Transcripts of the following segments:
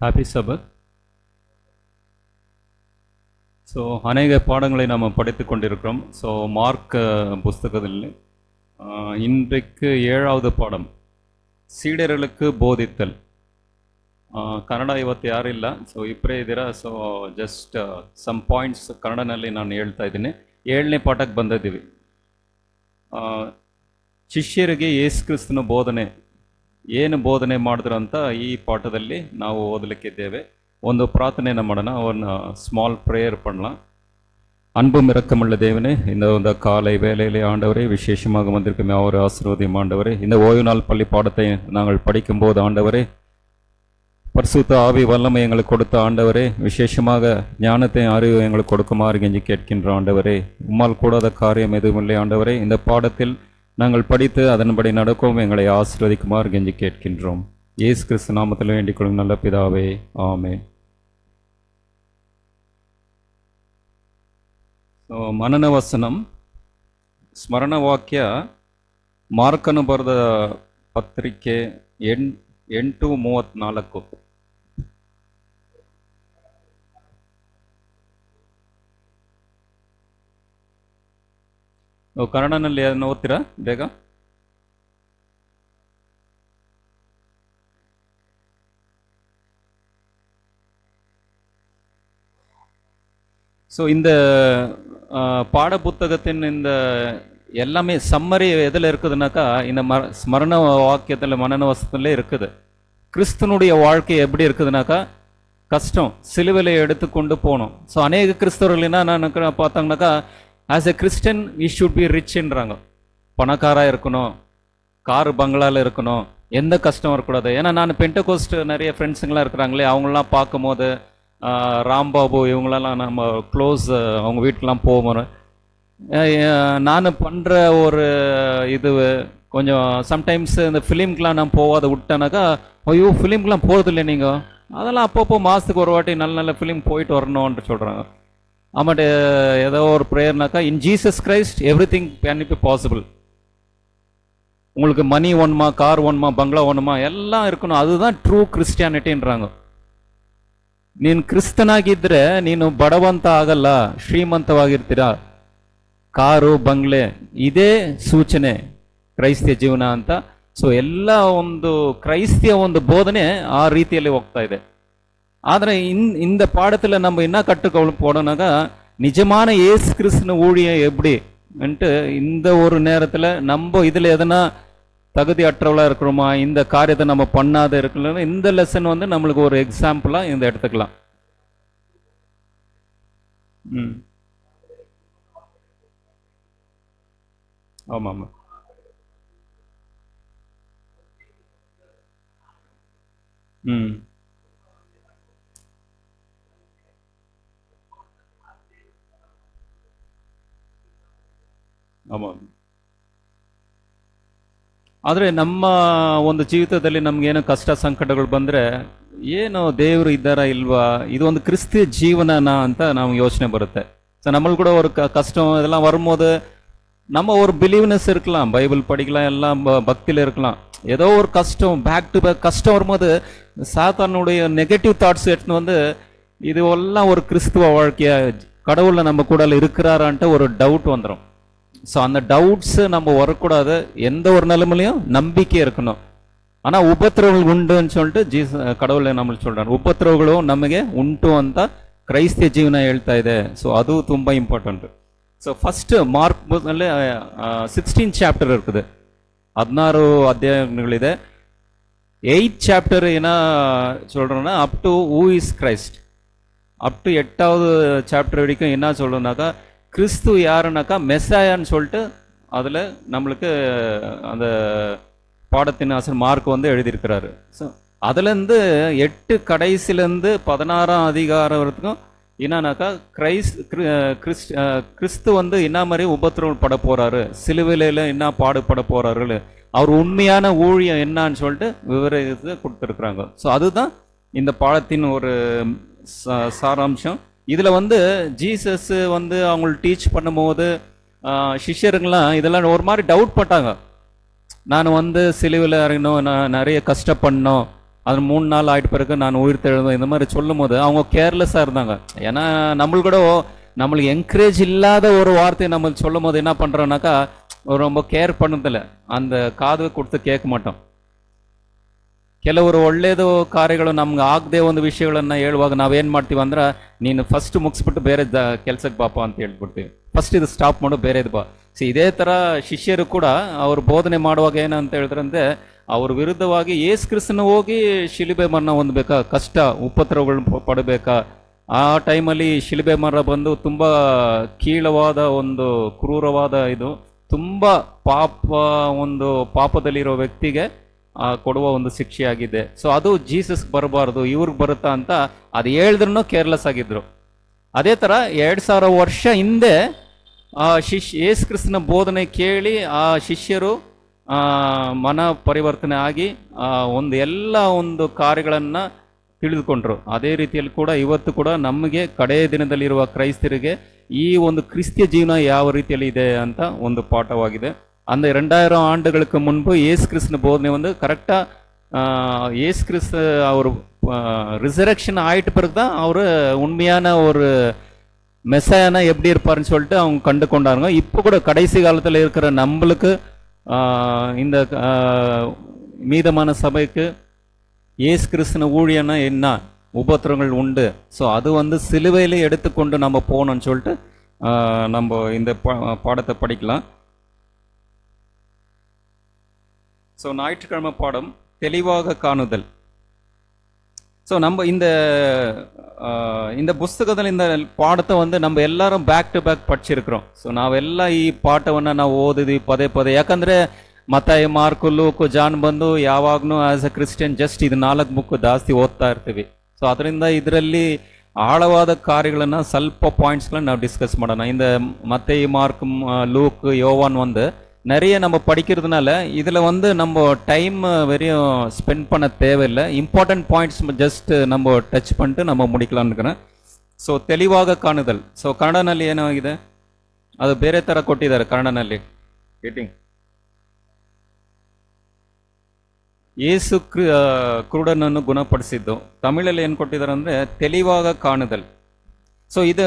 Happy சபத். So அநேக பாடங்களை நாம் படித்து கொண்டிருக்கிறோம். ஸோ மார்க் புஸ்தகத்தில் இன்றைக்கு 7வது பாடம் ಸೀಡರುలకు ಬೋಧಿತ್ತಲ್. ಕನ್ನಡ ಇವತ್ತು ಯಾರಿಲ್ಲ, ಸೊ ಇಬ್ಬರೇ ಇದ್ದೀರಾ. ಸೊ ಜಸ್ಟ್ ಸಮ್ ಪಾಯಿಂಟ್ಸ್ ಕನ್ನಡನಲ್ಲಿ ನಾನು ಹೇಳ್ತಾ ಇದ್ದೀನಿ. 7ನೇ ಪಾಠಕ್ಕೆ ಬಂದಿದ್ದೀವಿ. ಶಿಷ್ಯರಿಗೆ ಯೇಸು ಕ್ರಿಸ್ತನ ಬೋಧನೆ ಏನು ಬೋಧನೆ ಮಾಡಿದ್ರು ಅಂತ ಈ ಪಾಠದಲ್ಲಿ ನಾವು ಓದಲಿಕ್ಕಿದ್ದೇವೆ. ಒಂದು ಪ್ರಾರ್ಥನೆಯನ್ನು ಮಾಡೋಣ. ಒಂದು ஸ்மால் ப்ரேயர் பண்ணலாம். அன்பும் இரக்கமுள்ள தேவனே, இந்த காலை வேலையிலே ஆண்டவரே விசேஷமாக வந்திருக்குமே அவர் ஆசீர்வதியும் ஆண்டவரே. இந்த ஓய்வு நாள் பள்ளி பாடத்தை நாங்கள் படிக்கும்போது ஆண்டவரே பரிசுத்த ஆவி வல்லமை எங்களுக்கு கொடுத்த ஆண்டவரே, விசேஷமாக ஞானத்தை அறிவு எங்களுக்கு கொடுக்குமாறு கெஞ்சி கேட்கின்ற ஆண்டவரே. உம்மால் கூடாத காரியம் எதுவும் இல்லை ஆண்டவரே. இந்த பாடத்தில் நாங்கள் படித்து அதன்படி நடக்கவும் எங்களை ஆசீர்வதிக்குமாறு கெஞ்சி கேட்கின்றோம். இயேசு கிறிஸ்து நாமத்தில் வேண்டிக் கொள்ளும் நல்ல பிதாவே, ஆமென். ಮನನ ವಸನಂ ಸ್ಮರಣ ವಾಕ್ಯ ಮಾರ್ಕನು ಬರೆದ ಪತ್ರಿಕೆ 8:34. ಕನ್ನಡನಲ್ಲಿ ಅದನ್ನು ಓದ್ತೀರಾ ಬೇಗ? ஸோ இந்த பாட புத்தகத்தின் இந்த எல்லாமே சம்மரி எதில் இருக்குதுனாக்கா இந்த ஸ்மரண வாக்கியத்தில் மனநவசத்தில் இருக்குது. கிறிஸ்தனுடைய வாழ்க்கை எப்படி இருக்குதுனாக்கா கஷ்டம், சிலுவையில் எடுத்துக்கொண்டு போகணும். ஸோ அநேக கிறிஸ்தவர்கள் என்ன பார்த்தாங்கனாக்கா, as a Christian we should be ரிச்ன்றாங்க. பணக்காராக இருக்கணும், காரு பங்களாவில் இருக்கணும், எந்த கஷ்டம் வரக்கூடாது. ஏன்னா நான் பென்டகோஸ்ட் நிறைய ஃப்ரெண்ட்ஸுங்களாம் இருக்கிறாங்களே, அவங்களாம் பார்க்கும்போது ராம்பாபு இவங்களெல்லாம் நம்ம க்ளோஸ், அவங்க வீட்டுக்கெலாம் போவோம். நான் பண்ணுற ஒரு இது கொஞ்சம் சம்டைம்ஸ் இந்த ஃபிலிம்க்கெலாம் நான் போகாத விட்டேனாக்கா, ஐயோ ஃபிலிம்க்கெலாம் போகிறது இல்லை நீங்கள், அதெல்லாம் அப்பப்போ மாதத்துக்கு ஒரு வாட்டி நல்ல நல்ல ஃபிலிம் போயிட்டு வரணும்னு சொல்கிறாங்க. ஆமாட்டு ஏதோ ஒரு ப்ரேயர்னாக்கா, in Jesus Christ everything can be possible. உங்களுக்கு மணி ஒன்றுமா, கார் ஒன்றுமா, பங்களா ஒன்றுமா, எல்லாம் இருக்கணும். அதுதான் ட்ரூ கிறிஸ்டியானிட்டின்றாங்க. ನೀನು ಕ್ರಿಸ್ತನಾಗಿದ್ದರೆ ನೀನು ಬಡವಂತ ಆಗಲ್ಲ, ಶ್ರೀಮಂತವಾಗಿರ್ತೀರಾ. ಕಾರು ಬಂಗ್ಲೆ ಇದೇ ಸೂಚನೆ ಕ್ರೈಸ್ತಿಯ ಜೀವನ ಅಂತ. ಸೊ ಎಲ್ಲ ಒಂದು ಕ್ರೈಸ್ತಿಯ ಒಂದು ಬೋಧನೆ ಆ ರೀತಿಯಲ್ಲಿ ಹೋಗ್ತಾ ಇದೆ. ಆದರೆ இந்த பாடத்தில் நம்ம என்ன கற்றுக்கொள்ள போனோம்னாக்கா, நிஜமான இயேசு கிறிஸ்துவின் ஊழியம் எப்படி வந்துட்டு இந்த ஒரு நேரத்தில் நம்ம இதில் எதனா தகுதி அற்றவளாக இருக்கிறோமா, இந்த காரியத்தை நம்ம பண்ணாத இருக்கலன்னா இந்த லெசன் வந்து நம்மளுக்கு ஒரு எக்ஸாம்பிளாக இந்த எடுத்துக்கலாம். ஆமாம் ஆமாம். ஆமாம். ಆದರೆ ನಮ್ಮ ಒಂದು ಜೀವಿತದಲ್ಲಿ ನಮಗೇನೋ ಕಷ್ಟ ಸಂಕಟಗಳು ಬಂದರೆ ಏನು ದೇವರು ಇದ್ದಾರಾ ಇಲ್ವಾ, ಇದೊಂದು ಕ್ರಿಸ್ತಿಯ ಜೀವನನ ಅಂತ ನಮ್ಗೆ ಯೋಚನೆ ಬರುತ್ತೆ. ஸோ நம்மளுக்கு கூட ஒரு கஷ்டம் இதெல்லாம் வரும்போது நம்ம ஒரு பிலீவ்னஸ் இருக்கலாம், பைபிள் படிக்கலாம், எல்லாம் பக்தியில் இருக்கலாம். ஏதோ ஒரு கஷ்டம் பேக் டு பேக் கஷ்டம் வரும்போது சாத்தானுடைய நெகட்டிவ் தாட்ஸ் எடுத்துன்னு வந்து இது எல்லாம் ஒரு கிறிஸ்துவ வாழ்க்கையா, கடவுளில் நம்ம கூட இருக்கிறாரான்ட்டு ஒரு டவுட் வந்துடும். ஸோ அந்த டவுட்ஸு நம்ம வரக்கூடாது. எந்த ஒரு நிலைமையிலையும் நம்பிக்கை இருக்கணும். ஆனால் ಉಪದ್ರವಗಳು ಉಂಟು சொல்லிட்டு கடவுளை நம்மளுக்கு சொல்கிறார். ಉಪದ್ರವಗಳು ನಮಗೆ ಉಂಟು ಅಂತ ಕ್ರೈಸ್ತಿಯ ಜೀವನ ಹೇಳ್ತಾ ಇದೆ. ಸೊ ಅದು ತುಂಬ ಇಂಪಾರ್ಟೆಂಟ್. ಸೊ ಫಸ್ಟ್ ಮಾರ್ಕ್ ನಲ್ಲಿ 16 ಚಾಪ್ಟರ್ இருக்குது, 16 ಅಧ್ಯಾಯಗಳಿದೆ. 8th சாப்டர் என்ன சொல்கிறோன்னா up to who is Christ, up to 8வது சாப்டர் வரைக்கும் என்ன சொல்கிறோம்னாக்கா, கிறிஸ்து யாருனாக்கா மெஸ்ஸாயான்னு சொல்லிட்டு அதில் நம்மளுக்கு அந்த பாடத்தின் ஆசிரியர் மார்க் வந்து எழுதியிருக்கிறாரு. ஸோ அதுலேருந்து 8 கடைசிலேருந்து 16ஆம் அதிகாரம் வரைக்கும் என்னன்னாக்கா கிறிஸ்து வந்து என்ன மாதிரி உபத்திரவம் பட போகிறாரு, சிலுவையில் என்ன பாடுபட போகிறாரு, அவர் உண்மையான ஊழியம் என்னான்னு சொல்லிட்டு விவரத்தை கொடுத்துருக்குறாங்க. ஸோ அதுதான் இந்த பாடத்தின் ஒரு சாராம்சம். இதில் வந்து ஜீசஸ் வந்து அவங்களுக்கு டீச் பண்ணும்போது சிஷ்யருங்களாம் இதெல்லாம் ஒரு மாதிரி டவுட் பட்டாங்க. நான் வந்து சிலுவையில் இறங்கணும், நான் நிறைய கஷ்டப்படணும், அது 3 நாள் ஆயிட்ட பிறகு நான் உயிர் தெழுவேன் இந்த மாதிரி சொல்லும் போது அவங்க கேர்லெஸ்ஸாக இருந்தாங்க. ஏன்னா நம்மளுக்கு கூட நம்மளுக்கு என்கரேஜ் இல்லாத ஒரு வார்த்தையை நம்ம சொல்லும் போது என்ன பண்ணுறோம்னாக்கா ரொம்ப ಕೇರ್ பண்ணதிಲ್ಲ, அந்த ಕಾದು ಕೊಡ್ತು ಕೇಕ್ ಮಾಟೋಂ. ಕೆಲವರು ಒಳ್ಳೇದು ಕಾರ್ಯಗಳು ನಮ್ಗೆ ಆಗದೆ ಒಂದು ವಿಷಯಗಳನ್ನು ಹೇಳುವಾಗ ನಾವೇನು ಮಾಡ್ತೀವಿ ಅಂದ್ರೆ, ನೀನು ಫಸ್ಟ್ ಮುಗಿಸ್ಬಿಟ್ಟು ಬೇರೆ ಕೆಲಸಕ್ಕೆ ಬಾಪ ಅಂತ ಹೇಳ್ಬಿಡ್ತೀವಿ. ಫಸ್ಟ್ ಇದು ಸ್ಟಾಪ್ ಮಾಡು, ಬೇರೆದು ಬಾ. ಇದೇ ಥರ ಶಿಷ್ಯರು ಕೂಡ ಅವರು ಬೋಧನೆ ಮಾಡುವಾಗ ಏನಂತ ಹೇಳಿದ್ರಂತೆ, ಅವ್ರ ವಿರುದ್ಧವಾಗಿ ಯೇಸು ಕ್ರಿಸ್ತನ ಹೋಗಿ ಶಿಲುಬೆ ಮರಣ ಹೊಂದಬೇಕಾ, ಕಷ್ಟ ಉಪದ್ರವಗಳನ್ನ ಪಡಬೇಕಾ. ಆ ಟೈಮಲ್ಲಿ ಶಿಲುಬೆ ಮರ ಬಂದು ತುಂಬ ಕೀಳವಾದ ಒಂದು ಕ್ರೂರವಾದ ಇದು, ತುಂಬ ಪಾಪದಲ್ಲಿರೋ ವ್ಯಕ್ತಿಗೆ ಕೊಡುವ ಒಂದು ಶಿಕ್ಷೆಯಾಗಿದೆ. ಸೊ ಅದು ಜೀಸಸ್ ಬರಬಾರ್ದು, ಇವ್ರಿಗೆ ಬರುತ್ತಾ ಅಂತ ಅದು ಹೇಳಿದ್ರೂ ಕೇರ್ಲೆಸ್ ಆಗಿದ್ರು. ಅದೇ ಥರ 2000 ವರ್ಷ ಹಿಂದೆ ಯೇಸು ಕ್ರಿಸ್ತನ ಬೋಧನೆ ಕೇಳಿ ಆ ಶಿಷ್ಯರು ಮನ ಪರಿವರ್ತನೆ ಆಗಿ ಎಲ್ಲ ಕಾರ್ಯಗಳನ್ನು ತಿಳಿದುಕೊಂಡ್ರು. ಅದೇ ರೀತಿಯಲ್ಲಿ ಕೂಡ ಇವತ್ತು ಕೂಡ ನಮಗೆ ಕಡೆಯ ದಿನದಲ್ಲಿರುವ ಕ್ರೈಸ್ತರಿಗೆ ಈ ಒಂದು ಕ್ರಿಸ್ತಿಯ ಜೀವನ ಯಾವ ರೀತಿಯಲ್ಲಿ ಇದೆ ಅಂತ ಒಂದು ಪಾಠವಾಗಿದೆ. அந்த 2000 ஆண்டுகளுக்கு முன்பு இயேசு கிறிஸ்துவின் போதனை வந்து கரெக்டாக இயேசு கிறிஸ்து அவர் ரிசரக்ஷன் ஆகிட்ட பிறகு தான் அவர் உண்மையான ஒரு மெசையானா எப்படி இருப்பாருன்னு சொல்லிட்டு அவங்க கண்டு கொண்டாருங்க. இப்போ கூட கடைசி காலத்தில் இருக்கிற நம்மளுக்கு இந்த மீதமான சபைக்கு இயேசு கிறிஸ்துவின் ஊழியன்னா என்ன உபத்திரங்கள் உண்டு. ஸோ அது வந்து சிலுவையிலே எடுத்துக்கொண்டு நம்ம போகணும்னு சொல்லிட்டு நம்ம இந்த பாடத்தை படிக்கலாம். ஸோ ஞாயிற்றுக்கிழமை பாடம் தெளிவாக காணுதல். ஸோ நம்ம இந்த புஸ்தகத்தில் இந்த பாடத்தை வந்து நம்ம எல்லாரும் ಬ್ಯಾಕ್ ಟು ಬ್ಯಾಕ್ படிச்சிருக்கிறோம். ಸೊ ನಾವೆಲ್ಲ ಈ ಪಾಠವನ್ನು ನಾವು ಓದಿದ್ವಿ ಪದೇ ಪದೇ. ಯಾಕಂದರೆ ಮತ್ತಾಯ, ಮಾರ್ಕು, ಲೂಕು, ಜಾನ್ ಬಂದು ಯಾವಾಗಲೂ ಆ್ಯಸ್ ಎ ಕ್ರಿಶ್ಚಿಯನ್ ಜಸ್ಟ್ ಇದು 4 ಬುಕ್ ಜಾಸ್ತಿ ಓದ್ತಾ ಇರ್ತೀವಿ. ಸೊ ಅದರಿಂದ ಇದರಲ್ಲಿ ಆಳವಾದ ಕಾರ್ಯಗಳನ್ನು ಸ್ವಲ್ಪ ಪಾಯಿಂಟ್ಸ್ಗಳನ್ನು ನಾವು ಡಿಸ್ಕಸ್ ಮಾಡೋಣ. இந்த மத்தேயு, மார்க், லூக், யோவான் வந்து நிறைய நம்ம படிக்கிறதுனால இதில் வந்து நம்ம டைம் வெறும் ஸ்பெண்ட் பண்ண தேவையில்லை. இம்பார்ட்டன்ட் பாயிண்ட்ஸ் ஜஸ்ட் நம்ம ಟಚ್ பண்ணிட்டு நம்ம முடிக்கலாம்னு இருக்கிறேன். ಸೊ தெளிவாக ಕಾಣುದಲ್. ಸೊ ಕನ್ನಡನಲ್ಲಿ ಏನಾಗಿದೆ ಅದು ಬೇರೆ ಥರ ಕೊಟ್ಟಿದ್ದಾರೆ. ಕನ್ನಡನಲ್ಲಿ ಗೇಟಿಂಗ್ ಯೇಸು ಕುರುಡನನ್ನು ಗುಣಪಡಿಸಿದ್ದು. ತಮಿಳಲ್ಲಿ ಏನು ಕೊಟ್ಟಿದ್ದಾರೆ ಅಂದರೆ தெளிவாக ಕಾಣುದಲ್. ஸோ இது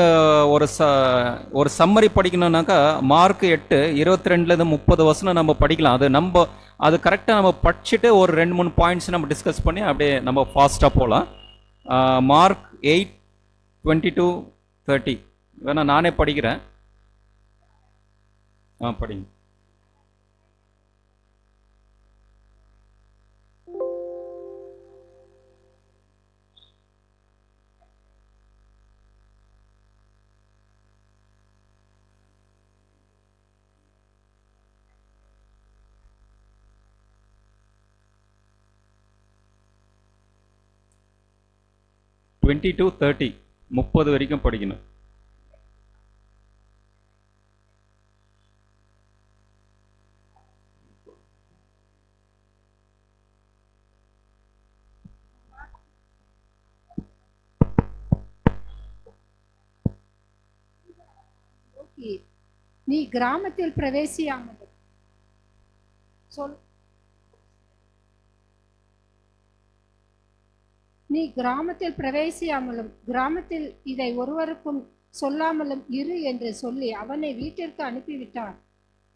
ஒரு சம்மரி படிக்கணும்னாக்கா மார்க் 8:22-30 வசனம் நம்ம படிக்கலாம். அது கரெக்டாக நம்ம படிச்சுட்டு ஒரு 2-3 பாயிண்ட்ஸ் நம்ம டிஸ்கஸ் பண்ணி அப்படியே நம்ம ஃபாஸ்ட்டாக போகலாம். மார்க் 8:22-30 வேணா நானே படிக்கிறேன். படிங்க. டுவெண்ட்டி டு 30 வரைக்கும் படிக்கணும். நீ கிராமத்தில் பிரவேசியாமல் சொல் நீ கிராமத்தில் பிரவேசியாமலும் கிராமத்தில் இதை ஒருவருக்கும் சொல்லாமலும் இரு என்று சொல்லி அவனை வீட்டிற்கு அனுப்பிவிட்டார்.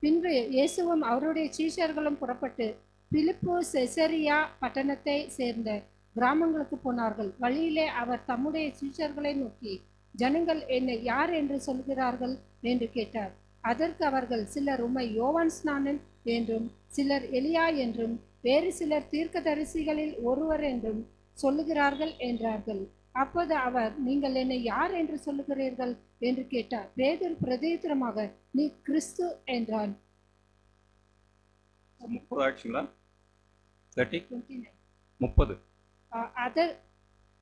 பின்பு இயேசுவும் அவருடைய சீஷர்களும் புறப்பட்டு பிலிப்பு செசரியா பட்டணத்தை சேர்ந்த கிராமங்களுக்கு போனார்கள். வழியிலே அவர் தம்முடைய சீஷர்களை நோக்கி, ஜனங்கள் என்னை யார் என்று சொல்கிறார்கள் என்று கேட்டார். அதற்கு அவர்கள், சிலர் உம்மை யோவான் ஸ்நானன் என்றும், சிலர் எலியா என்றும், வேறு சிலர் தீர்க்கதரிசிகளில் ஒருவர் என்றும் சொல்லுகிறார்கள் என்றார்கள். அப்போது அவர், நீங்கள் என்னை யார் என்று சொல்லுகிறீர்கள் என்று கேட்டார். பேதுரு பிரதியுத்தரமாக, நீ கிறிஸ்து என்றான்.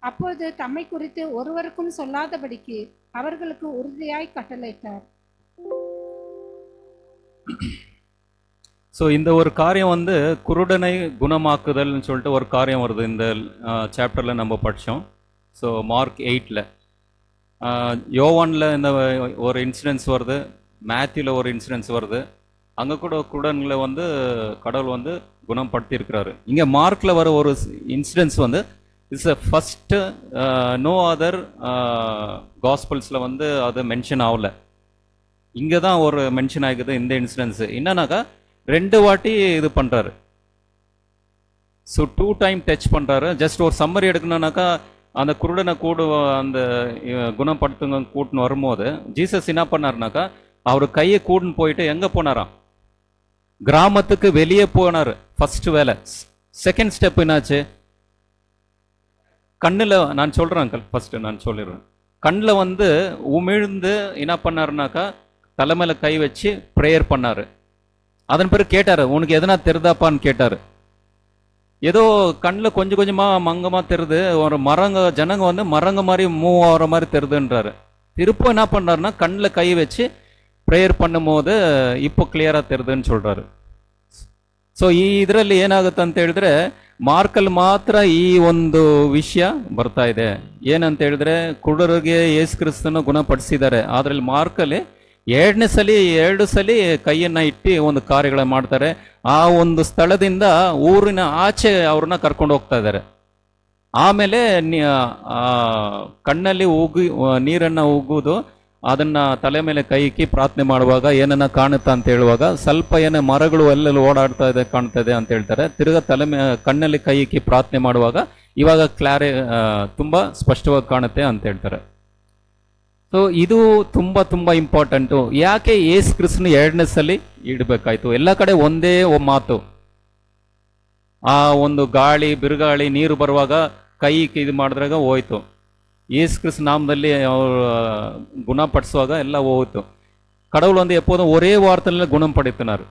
அப்போது தம்மை குறித்து ஒருவருக்கும் சொல்லாதபடிக்கு அவர்களுக்கு உறுதியாய் கட்டளையிட்டார். ஸோ இந்த ஒரு காரியம் வந்து குருடனை குணமாக்குதல்னு சொல்லிட்டு ஒரு காரியம் வருது இந்த சாப்டரில் நம்ம படித்தோம். ஸோ மார்க் 8ல், யோவானில் இந்த ஒரு இன்சிடென்ட்ஸ் வருது, மேத்யூவில் ஒரு இன்சிடென்ட்ஸ் வருது. அங்க கூட குருடன்களை வந்து கடவுள் வந்து குணப்படுத்தி இருக்கிறாரு. இங்க மார்க்ல வர ஒரு இன்சிடென்ட்ஸ் வந்து இட்ஸ் ஃபர்ஸ்ட், நோ அதர் காஸ்பல்ஸ்ல வந்து அது மென்ஷன் ஆகல. இங்க தான் ஒரு மென்ஷன் ஆகிக்குது இந்த இன்சிடென்ட்ஸ். என்னன்னாக்கா 2 வாட்டி இது பண்றாரு. ஸோ 2 டைம் டச் பண்றாரு. ஜஸ்ட் ஒரு சம்மரி எடுக்கணும்னாக்கா, அந்த குருடனை அந்த குணப்படுத்துங்க கூட்டின்னு வரும்போது ஜீசஸ் என்ன பண்ணாருனாக்கா, அவர் கையை கூட்டின்னு போயிட்டு எங்க போனாராம்? கிராமத்துக்கு வெளியே போனார். ஃபர்ஸ்ட் வேலை. செகண்ட் ஸ்டெப் என்னாச்சு? கண்ணில், நான் சொல்றேன் அங்கிள், ஃபர்ஸ்ட் நான் சொல்லிடுறேன். கண்ணில் வந்து உமிழ்ந்து என்ன பண்ணாருனாக்கா, தலைமையில கை வச்சு ப்ரேயர் பண்ணாரு. அதன் பிறகு கேட்டாரு, உனக்கு எதனா தெரிதாப்பான்னு கேட்டாரு. ஏதோ கண்ணில் கொஞ்சம் கொஞ்சமா மங்கமா தெரியுது, ஒரு ஜனங்க வந்து மரங்க மாதிரி மூவ் ஆகிற மாதிரி தெரியுதுன்றாரு. திருப்ப என்ன பண்ணாருன்னா, கண்ணில் கை வச்சு ப்ரேயர் பண்ணும்போது இப்போ ಕ್ಲಿಯರಾ தெரியுதுன்னு சொல்றாரு. ಸೊ ಇದರಲ್ಲಿ ಏನಾಗುತ್ತೆ ಅಂತ ಹೇಳಿದ್ರೆ, ಮಾರ್ಕಲ್ಲಿ ಮಾತ್ರ ಈ ಒಂದು ವಿಷಯ ಬರ್ತಾ ಇದೆ. ಏನಂತ ಹೇಳಿದ್ರೆ, ಕುರುಡರಿಗೆ ಯೇಸು ಕ್ರಿಸ್ತನ ಗುಣಪಡಿಸಿದ್ದಾರೆ. ಆದ್ರಲ್ಲಿ ಮಾರ್ಕಲ್ಲಿ 2 ಸಲ ಕೈಯನ್ನ ಇಟ್ಟು ಒಂದು ಕಾರ್ಯಗಳ ಮಾಡ್ತಾರೆ. ಆ ಒಂದು ಸ್ಥಳದಿಂದ ಊರಿನ ಆಚೆ ಅವ್ರನ್ನ ಕರ್ಕೊಂಡು ಹೋಗ್ತಾ ಇದ್ದಾರೆ. ಆಮೇಲೆ ಕಣ್ಣಲ್ಲಿ ನೀರನ್ನ ಉಗುದು ಅದನ್ನ ತಲೆ ಮೇಲೆ ಕೈ ಇಕ್ಕಿ ಪ್ರಾರ್ಥನೆ ಮಾಡುವಾಗ ಏನನ್ನ ಕಾಣುತ್ತಾ ಅಂತ ಹೇಳುವಾಗ, ಸ್ವಲ್ಪ ಏನೇ ಮರಗಳು ಎಲ್ಲೆಲ್ಲಿ ಓಡಾಡ್ತಾ ಇದೆ ಕಾಣ್ತಾ ಇದೆ ಅಂತ ಹೇಳ್ತಾರೆ. ತಿರ್ಗಾ ಕಣ್ಣಲ್ಲಿ ಕೈ ಇಕ್ಕಿ ಪ್ರಾರ್ಥನೆ ಮಾಡುವಾಗ ಇವಾಗ ತುಂಬಾ ಸ್ಪಷ್ಟವಾಗಿ ಕಾಣುತ್ತೆ ಅಂತ ಹೇಳ್ತಾರೆ. ಸೊ ಇದು ತುಂಬಾ ತುಂಬಾ ಇಂಪಾರ್ಟೆಂಟು. ಯಾಕೆ ಯೇಸು ಕ್ರಿಸ್ತನ 2ನೇ ಸಲ ಇಡಬೇಕಾಯ್ತು? ಎಲ್ಲ ಕಡೆ ಒಂದೇ ಮಾತು, ಆ ಒಂದು ಗಾಳಿ ಬಿರುಗಾಳಿ ನೀರು ಬರುವಾಗ ಕೈ ಇದು ಮಾಡಿದ್ರಾಗ ಹೋಯ್ತು. ಯೇಸು ಕ್ರಿಸ್ತ ನಾಮದಲ್ಲಿ ಅವರು குணப்படுத்துவாங்க, எல்லாம் ಹೋಯ್ತು. கடவுள் வந்து எப்போதும் ஒரே வார்த்தையில குணப்படுத்தினார்.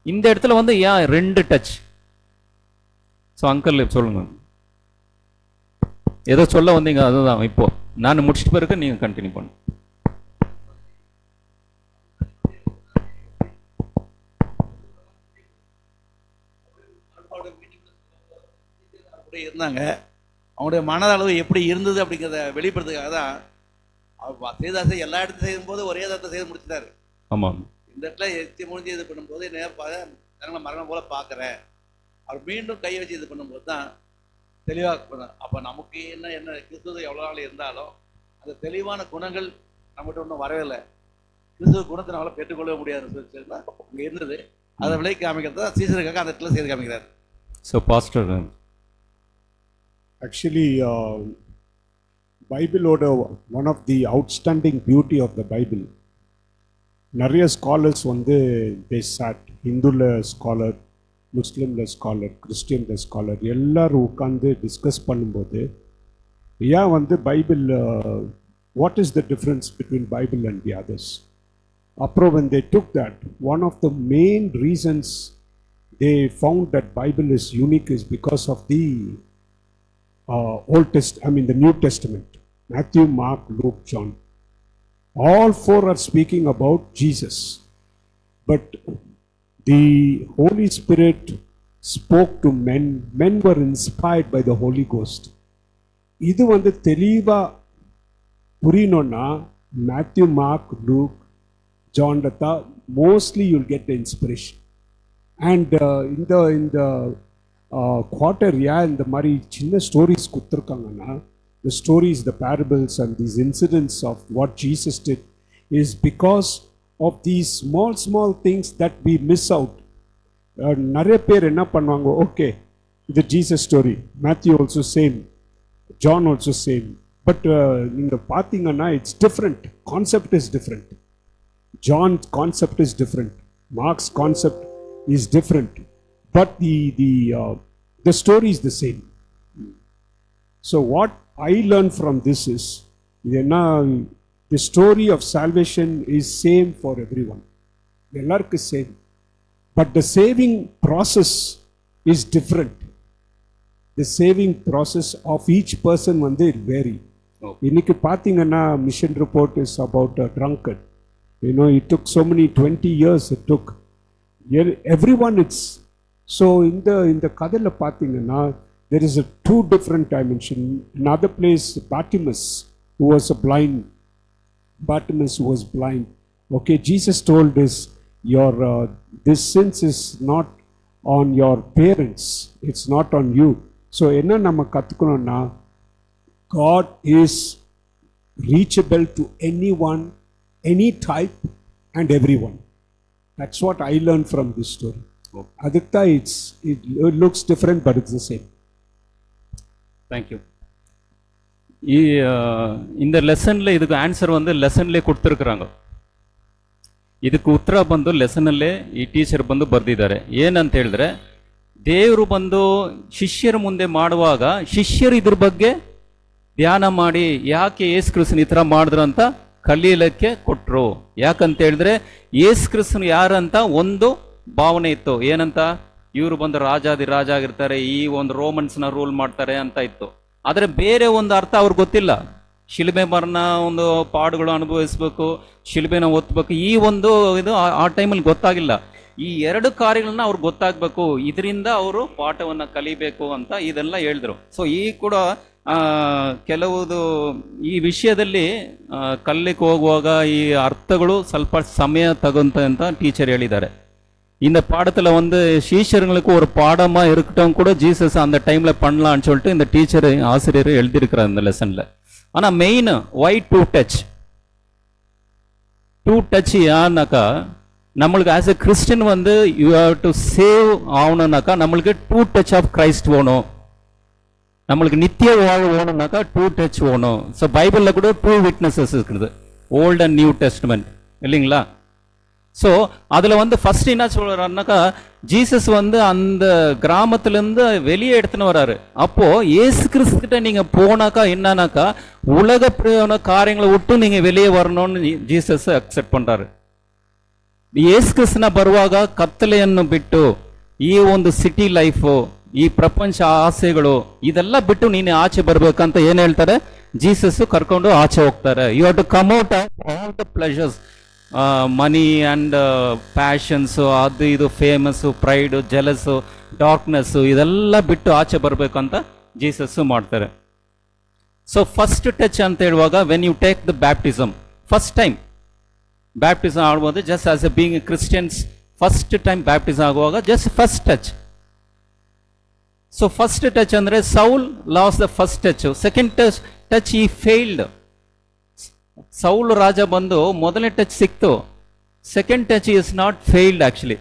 இந்த இடத்துல வந்து ஏன் 2 டச்? ஸோ அங்கிள் சொல்லுங்க, ஏதோ சொல்ல வந்தீங்க, அதுதான். இப்போ நான் முடிச்சிட்டு பிறகு நீங்க கண்டினியூ பண்ணுங்க. இருந்தாங்க, அவங்களுடைய மனதளவு எப்படி இருந்தது அப்படிங்கிறத வெளிப்படுத்துறதுக்காக தான் தேவதாசை எல்லா இடத்தையும் செய்யும்போது ஒரே இடத்தை செய்து முடிச்சிட்டாரு. ஆமாம். இந்த இடத்துல எத்தி முடிஞ்சு இது பண்ணும்போது ஜனங்களை மரணம் போல பார்க்குறேன், அவர் மீண்டும் கை வச்சு இது பண்ணும்போது தான் தெளிவாக பண்ண. அப்போ நமக்கு என்ன கிறிஸ்துவ எவ்வளோ நாள் இருந்தாலும் அந்த தெளிவான குணங்கள் நம்மகிட்ட ஒன்றும் வரவே இல்லை. கிறிஸ்துவ குணத்தை நம்மளால் பெற்றுக்கொள்ள முடியாதுன்னு சொல்லி அங்கே இருந்தது. அதை விலைக்கு காமிக்கிறது தான் சீசருக்காக அந்த இடத்துல செய்து காமிக்கிறார். ஸோ பாஸ்டர், actually பைபிளோட one of the outstanding beauty of the Bible, நிறைய ஸ்காலர்ஸ் வந்து தே சாட், ஹிந்துல ஸ்காலர், முஸ்லீமில் ஸ்காலர், கிறிஸ்டியனில் ஸ்காலர், எல்லாரும் உட்காந்து டிஸ்கஸ் பண்ணும்போது, ஏன் வந்து Bible, what is the difference between Bible and the others? அப்புறம் when they took that, one of the main reasons they found that Bible is unique is because of the the New Testament, Matthew, Mark, Luke, John. All 4 are speaking about Jesus, but the Holy Spirit spoke to men. Men were inspired by the Holy Ghost. இது வந்து தெளிவா புரியணும்னா Matthew, Mark, Luke, John லதா mostly you'll get the inspiration. And in the quarter இந்த மாதிரி சின்ன stories கொடுத்துருக்காங்கன்னா, the stories, the parables and these incidents of what Jesus did is because of these small things that we miss out. நிறைய பேர் என்ன பண்ணுவாங்க, okay இது Jesus story, Matthew also same, John also same, but நீங்கள் பார்த்தீங்கன்னா it's different, concept is different. John's concept is different, Mark's concept is different, but the story is the same. So what I learned from this is, the story of salvation is same for everyone, ellarku same, but the saving process is different. The saving process of each person வந்து vary. இன்னைக்கு பார்த்தீங்கன்னா mission report is about a drunkard. It took so many 20 years it took. Everyone it's so in the கதையில பார்த்தீங்கன்னா there is a 2 different dimension. Another place, Bartimaeus who was blind. Okay, Jesus told us your this sins is not on your parents, it's not on you. So என்ன நம்ம கத்துக்கணும்னா, God is reachable to anyone, any type and everyone. That's what I learned from this story. Aditya, it looks different, but it's the same. Thank you. இந்த லெசனில் இதுக்கு answer வந்து லெசன்லேயே கொடுத்துருக்குறாங்க. ಇದಕ್ಕೆ ಉತ್ತರ ಬಂದು ಲೆಸನಲ್ಲೇ ಈ ಟೀಚರ್ ಬಂದು ಬರೆದಿದ್ದಾರೆ. ಏನಂತ ಹೇಳಿದ್ರೆ, ದೇವರು ಬಂದು ಶಿಷ್ಯರ ಮುಂದೆ ಮಾಡುವಾಗ ಶಿಷ್ಯರು ಇದ್ರ ಬಗ್ಗೆ ಧ್ಯಾನ ಮಾಡಿ ಯಾಕೆ ಯೇಸು ಕ್ರಿಸ್ತನ ಈ ಥರ ಮಾಡಿದ್ರು ಅಂತ ಕಲೀಲಕ್ಕೆ ಕೊಟ್ಟರು. ಯಾಕಂತ ಹೇಳಿದ್ರೆ ಯೇಸು ಕ್ರಿಸ್ತನು ಯಾರಂತ ಒಂದು ಭಾವನೆ ಇತ್ತು. ಏನಂತ, ಇವರು ಬಂದು ರಾಜಾದಿ ರಾಜ ಆಗಿರ್ತಾರೆ, ಈ ಒಂದು ರೋಮನ್ಸ್ನ ರೂಲ್ ಮಾಡ್ತಾರೆ ಅಂತ ಇತ್ತು. ಆದರೆ ಬೇರೆ ಒಂದು ಅರ್ಥ ಅವ್ರಿಗೆ ಗೊತ್ತಿಲ್ಲ. ಶಿಲ್ಬೆ ಮರಣ ಒಂದು ಪಾಡುಗಳು ಅನುಭವಿಸ್ಬೇಕು, ಶಿಲ್ಬೆನ ಒತ್ತಬೇಕು, ಈ ಒಂದು ಇದು ಆ ಟೈಮಲ್ಲಿ ಗೊತ್ತಾಗಿಲ್ಲ. ಈ ಎರಡು ಕಾರ್ಯಗಳನ್ನ ಅವ್ರಿಗೆ ಗೊತ್ತಾಗಬೇಕು, ಇದರಿಂದ ಅವರು ಪಾಠವನ್ನು ಕಲಿಬೇಕು ಅಂತ ಇದೆಲ್ಲ ಹೇಳಿದ್ರು. ಸೊ ಈ ಕೂಡ ಕೆಲವುದು ಈ ವಿಷಯದಲ್ಲಿ ಕಲಿಕ್ಕೆ ಹೋಗುವಾಗ ಈ ಅರ್ಥಗಳು ಸ್ವಲ್ಪ ಸಮಯ ತಗೊಂತ ಅಂತ ಟೀಚರ್ ಹೇಳಿದ್ದಾರೆ. இந்த பாடத்தில் வந்து சீஷர்களுக்கு ஒரு பாடமாக இருக்கட்டும் கூட ஜீசஸ் அந்த டைமில் பண்ணலான்னு சொல்லிட்டு இந்த டீச்சர் ஆசிரியர் எழுதியிருக்கிறார் இந்த லெசனில். ஆனால் மெயின் ஒய் டூ டச் யாருனாக்கா, நம்மளுக்கு ஆஸ் எ கிறிஸ்டின் வந்து யூ ஹேவ் டு சேவ் ஆகணும்னாக்கா நம்மளுக்கு டூ டச் ஆஃப் கிரைஸ்ட் வேணும். நம்மளுக்கு நித்திய வாழ்வு வேணும்னாக்கா டூ டச் வேணும். ஸோ பைபிளில் கூட டூ விட்னஸஸ் இருக்குது, ஓல்ட் அண்ட் நியூ டெஸ்ட்மெண்ட், இல்லைங்களா? ஸோ அதில் வந்து ஃபர்ஸ்ட் என்ன சொல்கிறாருனாக்கா, ஜீசஸ் வந்து அந்த கிராமத்துலேருந்து வெளியே எடுத்துன்னு வர்றாரு. அப்போது ஏசு கிறிஸ்துக்கிட்ட நீங்கள் போனாக்கா என்னன்னாக்கா, உலக காரியங்களை விட்டு நீங்கள் வெளியே வரணும்னு ஜீசஸ் ಅಕ್ಸೆಪ್ಟ್ பண்ணுறாரு. ಏಸು ಕ್ರಿಸ್ತನ ಬರುವಾಗ ಕತ್ತಲೆಯನ್ನು ಬಿಟ್ಟು ಈ ಒಂದು ಸಿಟಿ ಲೈಫು, ಈ ಪ್ರಪಂಚ ಆಸೆಗಳು ಇದೆಲ್ಲ ಬಿಟ್ಟು ನೀನು ಆಚೆ ಬರ್ಬೇಕಂತ ಏನು ಹೇಳ್ತಾರೆ, ಜೀಸಸ್ ಕರ್ಕೊಂಡು ಆಚೆ ಹೋಗ್ತಾರೆ. You have to come out of all the pleasures, money and passions, ಅದು ಇದು ಫೇಮಸ್ಸು, ಪ್ರೈಡು, ಜೆಲಸ್ಸು, ಡಾರ್ಕ್ನೆಸ್ಸು ಇದೆಲ್ಲ ಬಿಟ್ಟು ಆಚೆ ಬರಬೇಕಂತ ಜೀಸಸ್ಸು ಮಾಡ್ತಾರೆ. ಸೊ ಫಸ್ಟ್ ಟಚ್ ಅಂತ ಹೇಳುವಾಗ, when you take the baptism, first time baptism ಆಡ್ಬೋದು, just as a being Christians first time baptism ಆಗುವಾಗ just first touch. So first touch ಅಂದರೆ Saul loss the first touch, second touch ಈ failed. Saul ರಾಜ ಬಂದು ಮೊದಲನೇ touch ಸಿಕ್ತು, second touch is not failed actually.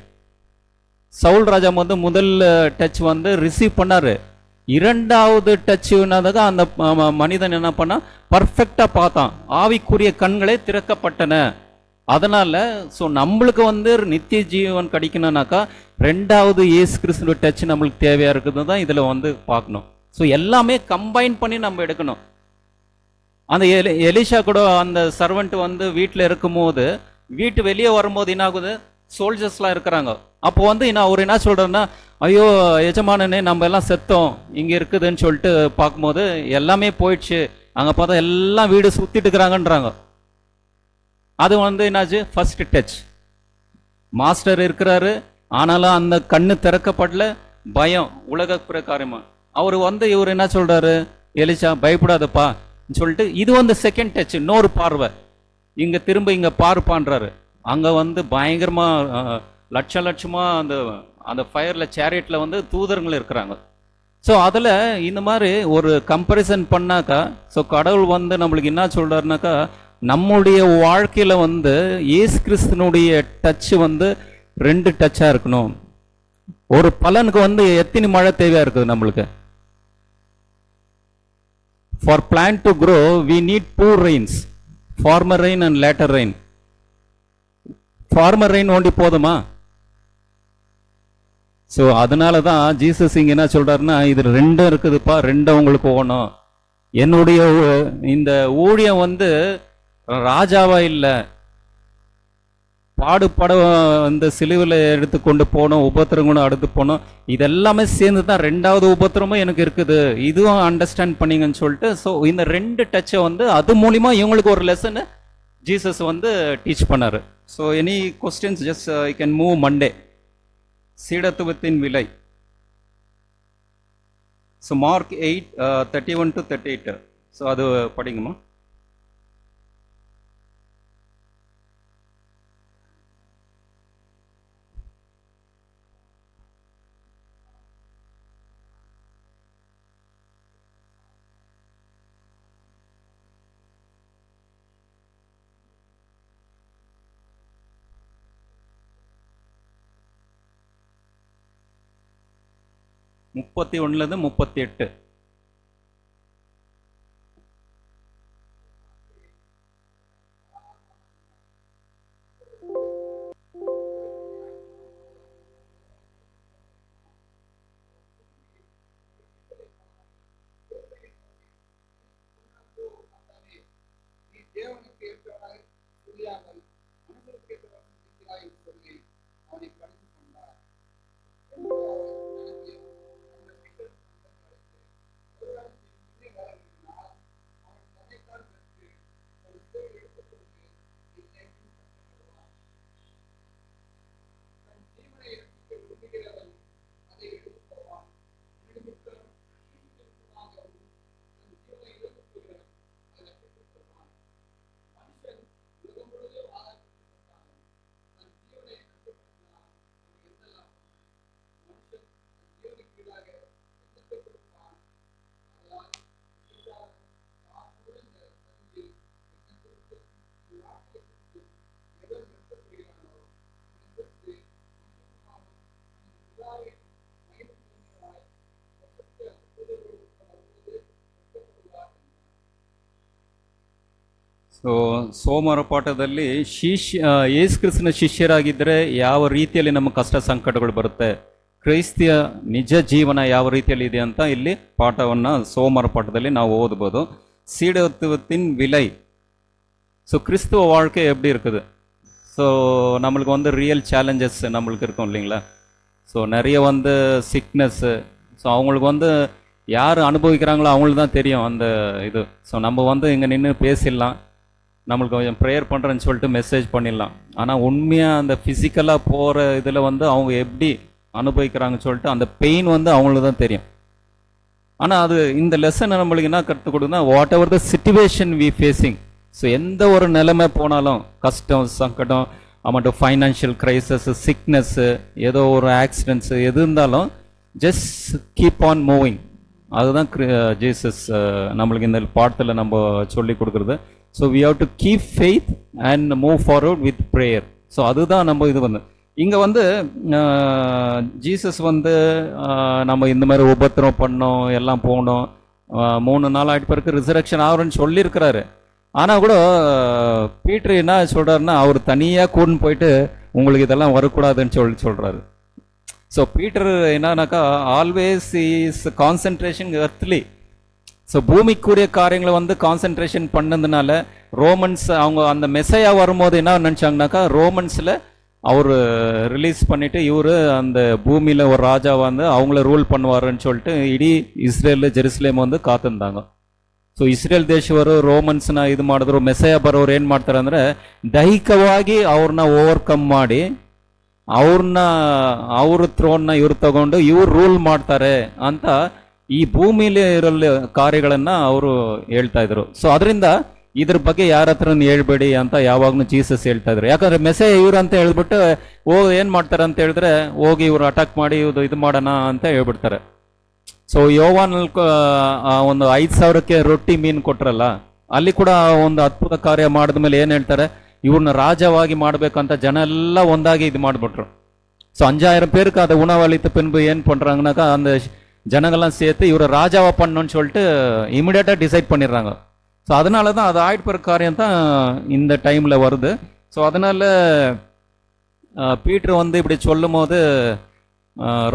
Saul ராஜா வந்து முதல் டச் வந்து ரிசீவ் பண்ணாரு. இரண்டாவது டச் என்னதாக அந்த மனிதன் என்ன பண்ணா, பர்ஃபெக்டா பார்த்தான், ஆவிக்குரிய கண்களே திறக்கப்பட்டன. அதனால ஸோ நம்மளுக்கு வந்து நித்திய ஜீவன் கிடைக்கணும்னாக்கா ரெண்டாவது இயேசு கிறிஸ்துவோட டச் நம்மளுக்கு தேவையா இருக்குது தான் இதில் வந்து பார்க்கணும். ஸோ எல்லாமே கம்பைன் பண்ணி நம்ம எடுக்கணும். அந்த எலிஷா கூட அந்த சர்வெண்ட் வந்து வீட்டில் இருக்கும்போது, வீட்டு வெளியே வரும்போது என்ன ஆகுது, சோல்ஜர்ஸ்லாம் இருக்கிறாங்க. அப்போ வந்து அவர் என்ன சொல்கிறேன்னா, ஐயோ எஜமானனே நம்ம எல்லாம் செத்தோம் இங்கே இருக்குதுன்னு சொல்லிட்டு பார்க்கும்போது எல்லாமே போயிடுச்சு, அங்கே பார்த்தா எல்லாம் வீடு சுற்றிட்டு இருக்கிறாங்கன்றாங்க. அது வந்து என்னாச்சு, ஃபர்ஸ்ட் டச். மாஸ்டர் இருக்கிறாரு, ஆனாலும் அந்த கண்ணு திறக்கப்படல, பயம், உலக பிரகாரமா. அவர் வந்து இவர் என்ன சொல்கிறாரு, எலிஷா பயப்படாதப்பா சொல்லிட்டு, இது வந்து செகண்ட் டச், இன்னொரு பார்வை, இங்கே திரும்ப இங்கே பார்ப்பான்றாரு. அங்கே வந்து பயங்கரமாக லட்சமாக அந்த அந்த ஃபயரில் சேரியட்டில் வந்து தூதர்கள் இருக்கிறாங்க. ஸோ அதில் இந்த மாதிரி ஒரு கம்பேரிசன் பண்ணாக்கா, ஸோ கடவுள் வந்து நம்மளுக்கு என்ன சொல்கிறாருனாக்கா, நம்முடைய வாழ்க்கையில் வந்து இயேசு கிறிஸ்துனுடைய டச் வந்து ரெண்டு டச்சாக இருக்கணும். ஒரு பலனுக்கு வந்து எத்தனை மழை தேவையாக இருக்குது நம்மளுக்கு? For plant to grow, we need two rains, former rain and latter rain. Former rain only போதுமா? ஸோ அதனால தான் ஜீசஸ் இங்கே என்ன சொல்கிறாருன்னா, இது ரெண்டும் இருக்குதுப்பா, ரெண்டும் உங்களுக்கு ஓணும். என்னுடைய இந்த ஊழியம் வந்து ராஜாவா இல்லை, பாடுபட இந்த சிலுவையில் எடுத்து கொண்டு போனோம், உபத்திரங்களும் அடுத்து போனோம், இதெல்லாமே சேர்ந்து தான் ரெண்டாவது உபத்திரமும் எனக்கு இருக்குது, இதுவும் அண்டர்ஸ்டாண்ட் பண்ணிங்கன்னு சொல்லிட்டு. ஸோ இந்த ரெண்டு டச்சை வந்து அது மூலிமா இவங்களுக்கு ஒரு லெசனு ஜீசஸ் வந்து டீச் பண்ணார். So any questions, just I can move Monday. சீடத்துவத்தின் விலை. So mark 8:31 to 38. ஸோ அது படிங்கம்மா. 31 38. ಸೊ ಸೋಮವಾರ ಪಾಠದಲ್ಲಿ ಯೇಸು ಕ್ರಿಸ್ತನ ಶಿಷ್ಯರಾಗಿದ್ದರೆ ಯಾವ ರೀತಿಯಲ್ಲಿ ನಮ್ಮ ಕಷ್ಟ ಸಂಕಟಗಳು ಬರುತ್ತೆ, ಕ್ರೈಸ್ತಿಯ ನಿಜ ಜೀವನ ಯಾವ ರೀತಿಯಲ್ಲಿ ಇದೆ ಅಂತ ಇಲ್ಲಿ ಪಾಠವನ್ನು ಸೋಮವಾರ ಪಾಠದಲ್ಲಿ ನಾವು ஓதுபோது சீடத்துவத்தின் விலை. ஸோ கிறிஸ்துவ வாழ்க்கை எப்படி இருக்குது? ஸோ நம்மளுக்கு வந்து ரியல் சேலஞ்சஸ் நம்மளுக்கு இருக்கும் இல்லைங்களா? ஸோ நிறைய வந்து சிக்னஸ்ஸு, ஸோ அவங்களுக்கு வந்து யார் அனுபவிக்கிறாங்களோ அவங்களுக்கு தான் தெரியும் அந்த இது. ஸோ நம்ம வந்து இங்கே நின்று பேசிடலாம், நம்மளுக்கு கொஞ்சம் ப்ரேயர் பண்ணுறேன்னு சொல்லிட்டு மெசேஜ் பண்ணிடலாம். ஆனால் உண்மையாக அந்த ஃபிசிக்கலாக போகிற இதில் வந்து அவங்க எப்படி அனுபவிக்கிறாங்கன்னு சொல்லிட்டு அந்த பெயின் வந்து அவங்களுக்கு தான் தெரியும். ஆனால் அது இந்த லெசனை நம்மளுக்கு என்ன கற்றுக் கொடுக்குன்னா, whatever the situation we facing, so எந்த ஒரு நிலைமை போனாலும், கஷ்டம் சங்கடம் அமௌண்ட் ஃபைனான்ஷியல் கிரைசஸ், சிக்னஸ்ஸு, ஏதோ ஒரு ஆக்சிடென்ட்ஸு எது இருந்தாலும் ஜஸ்ட் கீப் ஆன் மூவிங். அதுதான் ஜீசஸ் நம்மளுக்கு இந்த பாடத்தில் நம்ம சொல்லி கொடுக்குறது. So we have to keep faith and move forward with prayer. So அதுதான் நம்ம இது வந்து இங்கே வந்து ஜீசஸ் வந்து நம்ம இந்த மாதிரி உபத்திரம் பண்ணோம், எல்லாம் போனோம், 3 நாள் ஆகிட்டு பிறகு ரிசரக்ஷன் ஆகுறன்னு சொல்லியிருக்கிறாரு. ஆனால் கூட பீட்ரு என்ன சொல்கிறாருன்னா, அவர் தனியாக கூட்டின்னு போயிட்டு உங்களுக்கு இதெல்லாம் வரக்கூடாதுன்னு சொல்கிறாரு. ஸோ பீட்டர் என்னன்னாக்கா always is concentration earthly. So பூமிக்குரிய காரியங்களை வந்து கான்சன்ட்ரேஷன் பண்ணதுனால ரோமன்ஸ் அவங்க அந்த மெசையா வரும்போது என்ன நினச்சாங்கனாக்கா, ரோமன்ஸில் அவர் ரிலீஸ் பண்ணிவிட்டு இவர் அந்த பூமியில் ஒரு ராஜா வந்து அவங்கள ரூல் பண்ணுவாருன்னு சொல்லிட்டு இಡೀ ಇಸ್ರೇಲ್ ಜೆರುಸಲೇಮ್ வந்து ಕಾತಂದಾங்க. ಸೊ ಇಸ್ರೇಲ್ ದೇಶವರು ರೋಮನ್ಸ್ನ ಇದು ಮಾಡಿದ್ರು, ಮೆಸೆಯ ಬರೋರು ಏನು ಮಾಡ್ತಾರೆ ಅಂದರೆ ದೈಹಿಕವಾಗಿ ಅವ್ರನ್ನ ಓವರ್ಕಮ್ ಮಾಡಿ ಅವ್ರ ಥ್ರೋನ್ನ ಇವ್ರು ತಗೊಂಡು ಇವ್ರು ರೂಲ್ ಮಾಡ್ತಾರೆ ಅಂತ ಈ ಭೂಮಿಲಿ ಇರಲ್ಲ ಕಾರ್ಯಗಳನ್ನು ಅವರು ಹೇಳ್ತಾ ಇದ್ರು. ಸೊ ಅದರಿಂದ ಇದ್ರ ಬಗ್ಗೆ ಯಾರ ಹತ್ರ ಹೇಳ್ಬೇಡಿ ಅಂತ ಯಾವಾಗ್ಲೂ ಜೀಸಸ್ ಹೇಳ್ತಾ ಇದ್ರು. ಯಾಕಂದ್ರೆ ಮೆಸೆಯ ಇವ್ರು ಅಂತ ಹೇಳ್ಬಿಟ್ಟು ಏನ್ ಮಾಡ್ತಾರೆ ಅಂತ ಹೇಳಿದ್ರೆ, ಹೋಗಿ ಇವ್ರು ಅಟ್ಯಾಕ್ ಮಾಡಿ ಇದು ಮಾಡೋಣ ಅಂತ ಹೇಳ್ಬಿಡ್ತಾರೆ. ಸೊ ಯೋವಾನಲ್ಲಿ ಒಂದು 5,000ಕ್ಕೆ ರೊಟ್ಟಿ ಮೀನು ಕೊಟ್ರಲ್ಲ, ಅಲ್ಲಿ ಕೂಡ ಒಂದು ಅದ್ಭುತ ಕಾರ್ಯ ಮಾಡಿದ್ಮೇಲೆ ಏನ್ ಹೇಳ್ತಾರೆ, ಇವ್ರನ್ನ ರಾಜವಾಗಿ ಮಾಡ್ಬೇಕಂತ ಜನ ಎಲ್ಲ ಒಂದಾಗಿ ಇದು ಮಾಡ್ಬಿಟ್ರು. ஸோ 5,000 பேருக்கு அதை உணவளித்த பின்பு ஏன் பண்ணுறாங்கனாக்கா, அந்த ஜனங்கள்லாம் சேர்த்து இவரை ராஜாவை பண்ணணும்னு சொல்லிட்டு இமிடியேட்டாக டிசைட் பண்ணிடுறாங்க. ஸோ அதனால தான் அது ஆயிட்டு பிற காரியம் தான் இந்த டைமில் வருது. ஸோ அதனால் பீட்ரு வந்து இப்படி சொல்லும் போது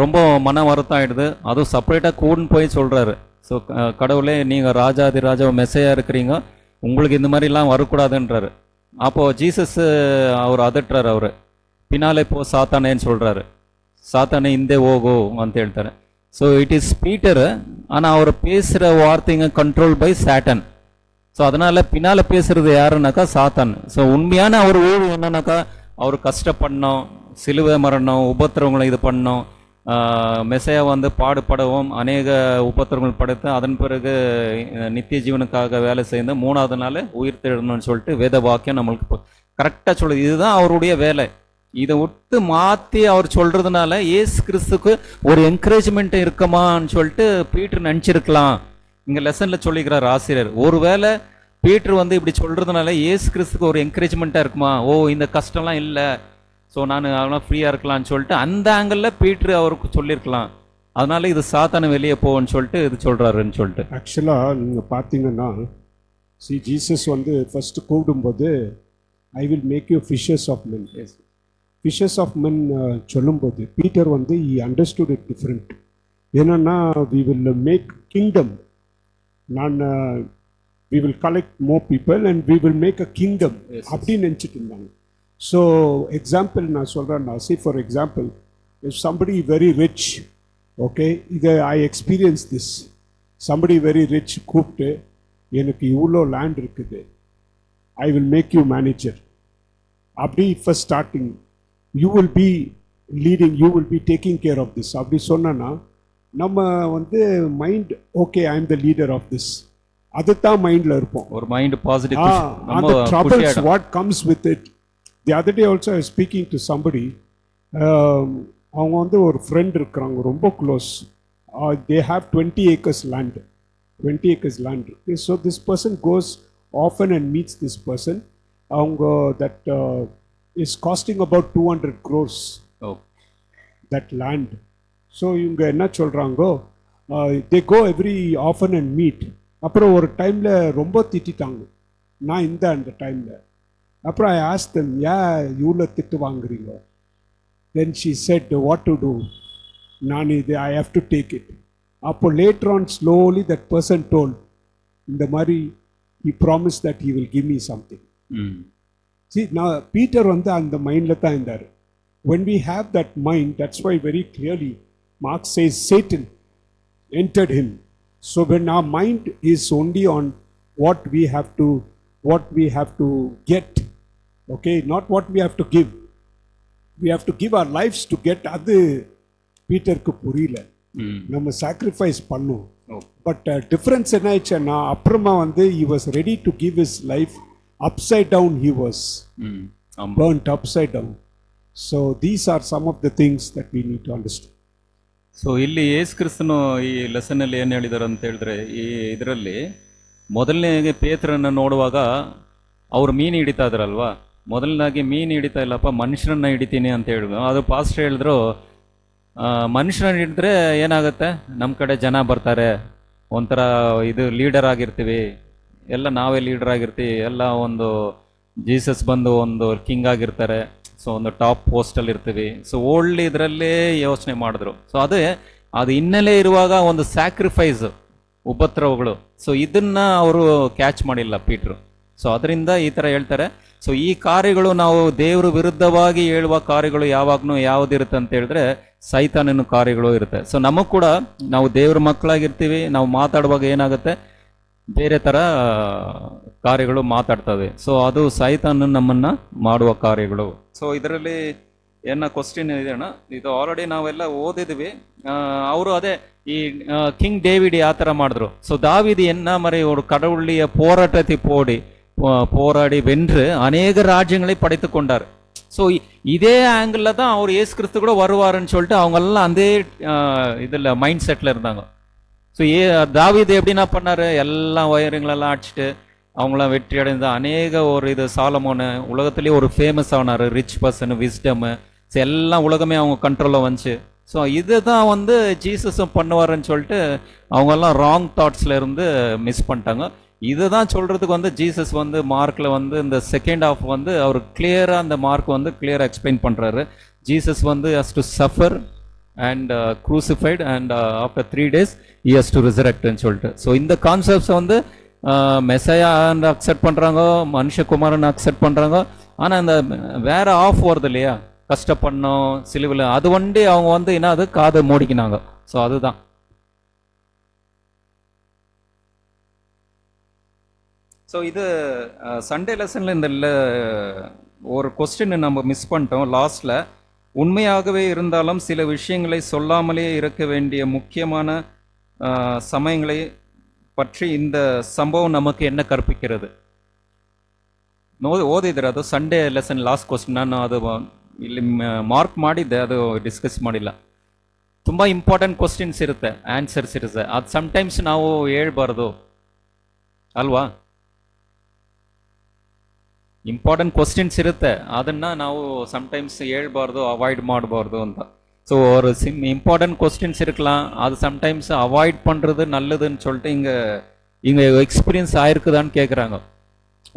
ரொம்ப மன வருத்தம் ஆகிடுது. அதுவும் செப்பரேட்டாக கூடுன்னு போய் சொல்கிறாரு, ஸோ கடவுளே நீங்கள் ராஜாதி ராஜா மெசையாக இருக்கிறீங்க, உங்களுக்கு இந்த மாதிரிலாம் வரக்கூடாதுன்றாரு. அப்போது ஜீசஸ் அவர் அதட்டுறாரு, அவர் பின்னாலே போ சாத்தானேன்னு சொல்கிறாரு. சாத்தானே இந்தே ஓகோ ಅಂತ ಹೇಳ್ತಾರೆ. ஸோ இட் இஸ் பீட்டர், ஆனால் அவர் பேசுகிற வார்த்தைங்க கண்ட்ரோல் பை சாட்டன். ஸோ அதனால் பின்னால் பேசுகிறது யாருன்னாக்கா சாத்தான். ஸோ உண்மையான அவர் ஊழல் என்னன்னாக்கா, அவர் கஷ்டப்படணும், சிலுவை மரணம், உபத்திரவங்களை இது பண்ணோம், மெசையா வந்து பாடுபடவும் அநேக உபத்திரங்கள் படுத்து அதன் பிறகு நித்திய ஜீவனுக்காக வேலை செய்து 3ஆவது நாள் உயிர் தெழணும்னு சொல்லிட்டு வேத வாக்கியம் நம்மளுக்கு கரெக்டாக சொல்லுது. இதுதான் அவருடைய வேலை. இதை விட்டு மாற்றி அவர் சொல்கிறதுனால ஏசு கிறிஸ்துக்கு ஒரு என்கரேஜ்மெண்ட் இருக்குமான்னு சொல்லிட்டு பீட்டர் நினச்சிருக்கலாம். இங்கே லெசனில் சொல்லிக்கிறார் ஆசிரியர், ஒருவேளை பீட்டர் வந்து இப்படி சொல்கிறதுனால ஏசு கிறிஸ்துக்கு ஒரு என்கரேஜ்மெண்ட்டாக இருக்குமா, ஓ இந்த கஷ்டம்லாம் இல்லை, ஸோ நான் அவனா ஃப்ரீயாக இருக்கலாம்னு சொல்லிட்டு அந்த ஆங்கிளில் பீட்ரு அவருக்கு சொல்லியிருக்கலாம். அதனால இது சாத்தான வெளியே போன்னு சொல்லிட்டு இது சொல்றாருன்னு சொல்லிட்டு. ஆக்சுவலாக நீங்கள் பார்த்தீங்கன்னா ஜீசஸ் வந்து ஃபர்ஸ்ட் கூப்பிடும்போது I will make you fishers of men. Fishers of men சொல்லும்போது பீட்டர் வந்து ஈ அண்டர்ஸ்டுட் இட் டிஃப்ரெண்ட். என்னன்னா வி வில் மேக் கிங்டம். நான் we will collect more people and we will make a kingdom அப்படின்னு நினச்சிட்டு இருந்தாங்க. So example நான் சொல்கிறேன். See for example if somebody very rich, okay, இதை I experience this. Somebody very rich கூப்பிட்டு எனக்கு இவ்வளோ லேண்ட் இருக்குது, I will make you manager. அப்படி first starting you will be leading, you will be taking care of this அப்படி சொன்னா நம்ம வந்து mind okay I am the leader of this, அதுதான் மைண்டில் இருப்போம். ஒரு மைண்ட் பாசிட்டிவ் அந்த troubles what comes with it. The other day also I was speaking to somebody. அவங்க வந்து ஒரு ஃப்ரெண்ட் இருக்கிறாங்க ரொம்ப close. They have 20 acres land. 20 acres land. So this person goes often and meets this person. அவங்க that is costing about 200 crores. That land. So இவங்க என்ன சொல்றாங்க, they go every often and meet. அப்புறம் ஒரு டைம்ல ரொம்ப திட்டாங்க நான் அந்த டைம்ல. அப்புறம் ஐ ஆஸ்க் them, இவ்வளோ திட்டு வாங்குறீங்க? Then she said what to do. நான் இது I have to take it. அப்போ later on slowly that person told, இந்த மாதிரி he promised that he will give me something. See, now Peter வந்து அந்த மைண்டில் தான் இருந்தார். When we have that mind, that's why very clearly Mark says Satan entered him. So when our mind is only on what we have to get, okay, not what we have to give. We have to give our lives to get. அது பீட்டருக்கு புரியல. நம்ம sacrifice பண்ணோம். But difference என்ன ஆயிடுச்சுன்னா அப்புறமா வந்து he was ready to give his life upside down. He was burnt upside down. So these are some of the things that we need to understand. So ಇಲ್ಲಿ ಯೇಸು ಕ್ರಿಸ್ತನು ಈ ಲೆಸನಲ್ಲಿ ಏನು ಹೇಳಿದ್ದಾರೆ ಅಂತ ಹೇಳಿದ್ರೆ, ಈ ಇದರಲ್ಲಿ ಮೊದಲನೇ ಪೇತ್ರನ ನೋಡುವಾಗ ಅವ್ರು ಮೀನು ಹಿಡಿತಾ ಇದ್ರಲ್ವಾ, ಮೊದಲನಾಗಿ ಮೀನು ಹಿಡಿತಾ ಇಲ್ಲಪ್ಪ ಮನುಷ್ಯರನ್ನ ಹಿಡಿತೀನಿ ಅಂತ ಹೇಳಿದ್ರು. ಅದು ಪಾಸ್ಟರ್ ಹೇಳಿದ್ರು, ಮನುಷ್ಯರನ್ನ ಹಿಡಿದ್ರೆ ಏನಾಗುತ್ತೆ, ನಮ್ಮ ಕಡೆ ಜನ ಬರ್ತಾರೆ, ಒಂಥರ ಇದು ಲೀಡರ್ ಆಗಿರ್ತೀವಿ, ಎಲ್ಲ ನಾವೇ ಲೀಡರ್ ಆಗಿರ್ತೀವಿ, ಎಲ್ಲ ಒಂದು ಜೀಸಸ್ ಬಂದು ಒಂದು ಕಿಂಗ್ ಆಗಿರ್ತಾರೆ, ಸೊ ಒಂದು ಟಾಪ್ ಪೋಸ್ಟಲ್ಲಿ ಇರ್ತೀವಿ. ಸೊ ಓಲ್ಡ್ ಇದರಲ್ಲೇ ಯೋಚನೆ ಮಾಡಿದ್ರು. ಸೊ ಅದು ಹಿನ್ನೆಲೆ ಇರುವಾಗ ಒಂದು ಸ್ಯಾಕ್ರಿಫೈಸ್ ಉಪದ್ರವಗಳು, ಸೊ ಇದನ್ನ ಅವರು ಕ್ಯಾಚ್ ಮಾಡಿಲ್ಲ ಪೀಟ್ರು. ಸೊ ಅದರಿಂದ ಈ ಥರ ಹೇಳ್ತಾರೆ. ಸೊ ಈ ಕಾರ್ಯಗಳು ನಾವು ದೇವ್ರ ವಿರುದ್ಧವಾಗಿ ಹೇಳುವ ಕಾರ್ಯಗಳು ಯಾವಾಗ್ಲೂ ಯಾವುದಿರುತ್ತೆ ಅಂತ ಹೇಳಿದ್ರೆ ಸೈತಾನನ ಕಾರ್ಯಗಳು ಇರುತ್ತೆ. ಸೊ ನಮಗ್ ಕೂಡ ನಾವು ದೇವ್ರ ಮಕ್ಕಳಾಗಿರ್ತೀವಿ, ನಾವು ಮಾತಾಡುವಾಗ ಏನಾಗುತ್ತೆ, ಬೇರೆ ಥರ ಕಾರ್ಯಗಳು ಮಾತಾಡ್ತವೆ. ಸೊ ಅದು ಸೈತಾನ ನಮ್ಮನ್ನ ಮಾಡುವ ಕಾರ್ಯಗಳು. ಸೊ ಇದರಲ್ಲಿ ಏನ ಕ್ವಶನ್ ಇದೆ ಅಣ್ಣ, ಇದು ಆಲ್ರೆಡಿ ನಾವೆಲ್ಲ ಓದಿದ್ವಿ. ಅವರು ಅದೇ ಈ ಕಿಂಗ್ ಡೇವಿಡ್ ಯಾವ ಥರ ಮಾಡಿದ್ರು. ಸೊ ದಾವಿದ್ என்ன மாதிரி ஒரு கடவுளுடைய போராட்டத்தை போராடி வென்று அநேக ராஜ்யங்களை படைத்து கொண்டார். ஸோ இதே ஆங்கிளில் தான் அவர் இயேசு கிறிஸ்து கூட வருவாருன்னு சொல்லிட்டு அவங்கெல்லாம் அந்த இதில் மைண்ட் செட்டில் இருந்தாங்க. ஸோ தாவீது எப்படின்னா பண்ணாரு, எல்லாம் வயருங்களெல்லாம் அடிச்சுட்டு அவங்களாம் வெற்றி அடைந்த அநேக ஒரு இது சாலமோனு உலகத்துலேயே ஒரு ஃபேமஸ் ஆனார், ரிச் பர்சன், விஸ்டமு, ஸோ எல்லாம் உலகமே அவங்க கண்ட்ரோலில் வந்துச்சு. ஸோ இதுதான் வந்து ஜீசஸும் பண்ணுவாருன்னு சொல்லிட்டு அவங்கெல்லாம் ராங் தாட்ஸில் இருந்து மிஸ் பண்ணிட்டாங்க. இதுதான் சொல்கிறதுக்கு வந்து ஜீசஸ் வந்து மார்க்கில் வந்து இந்த செகண்ட் ஹாஃப் வந்து அவர் கிளியராக அந்த மார்க் வந்து கிளியராக எக்ஸ்பிளைன் பண்ணுறாரு. ஜீசஸ் வந்து has to suffer and crucified and after 3 days he has to resurrect ன்னு சொல்லிட்டு. ஸோ இந்த கான்செப்ட்ஸை வந்து மெசையான்னு அக்செப்ட் பண்ணுறாங்க, மனுஷகுமாரன் அக்செப்ட் பண்ணுறாங்க. ஆனால் இந்த வேற ஆஃப் வருது இல்லையா, கஷ்டப்படணும் சிலுவில், அது வண்டி அவங்க வந்து என்ன அது காதை மூடிக்கினாங்க. ஸோ அதுதான். ஸோ இது சண்டே லெசனில் இந்த ஒரு கொஸ்டின் நம்ம மிஸ் பண்ணிட்டோம் லாஸ்டில். உண்மையாகவே இருந்தாலும் சில விஷயங்களை சொல்லாமலே இருக்க வேண்டிய முக்கியமான சமயங்களை பற்றி இந்த சம்பவம் நமக்கு என்ன கற்பிக்கிறது? ಓದಿದ್ರೆ ಅದು ಸಂಡೇ ಲೆಸನ್ ಲಾಸ್ಟ್ ಕ್ವಶನ್. ನಾನು ಅದು ಇಲ್ಲಿ ಮಾರ್ಕ್ ಮಾಡಿದ್ದೆ, ಅದು ಡಿಸ್ಕಸ್ ಮಾಡಿಲ್ಲ. ತುಂಬ ಇಂಪಾರ್ಟೆಂಟ್ ಕ್ವಶನ್ಸ್ ಇರುತ್ತೆ, ಆನ್ಸರ್ಸ್ ಇರುತ್ತೆ. ಅದು ಸಮ್ಟೈಮ್ಸ್ ನಾವು ಹೇಳ್ಬಾರ್ದು ಅಲ್ವಾ. ಇಂಪಾರ್ಟೆಂಟ್ ಕ್ವಶನ್ಸ್ ಇರುತ್ತೆ, ಅದನ್ನು ನಾವು ಸಮ್ಟೈಮ್ಸ್ ಹೇಳ್ಬಾರ್ದು, ಅವಾಯ್ಡ್ ಮಾಡಬಾರ್ದು ಅಂತ. ஸோ ஒரு இம்பார்ட்டன்ட் கொஸ்டின்ஸ் இருக்கலாம், அது சம்டைம்ஸ் அவாய்ட் பண்ணுறது நல்லதுன்னு சொல்லிட்டு இங்கே எக்ஸ்பீரியன்ஸ் ஆயிருக்குதான்னு கேட்குறாங்க.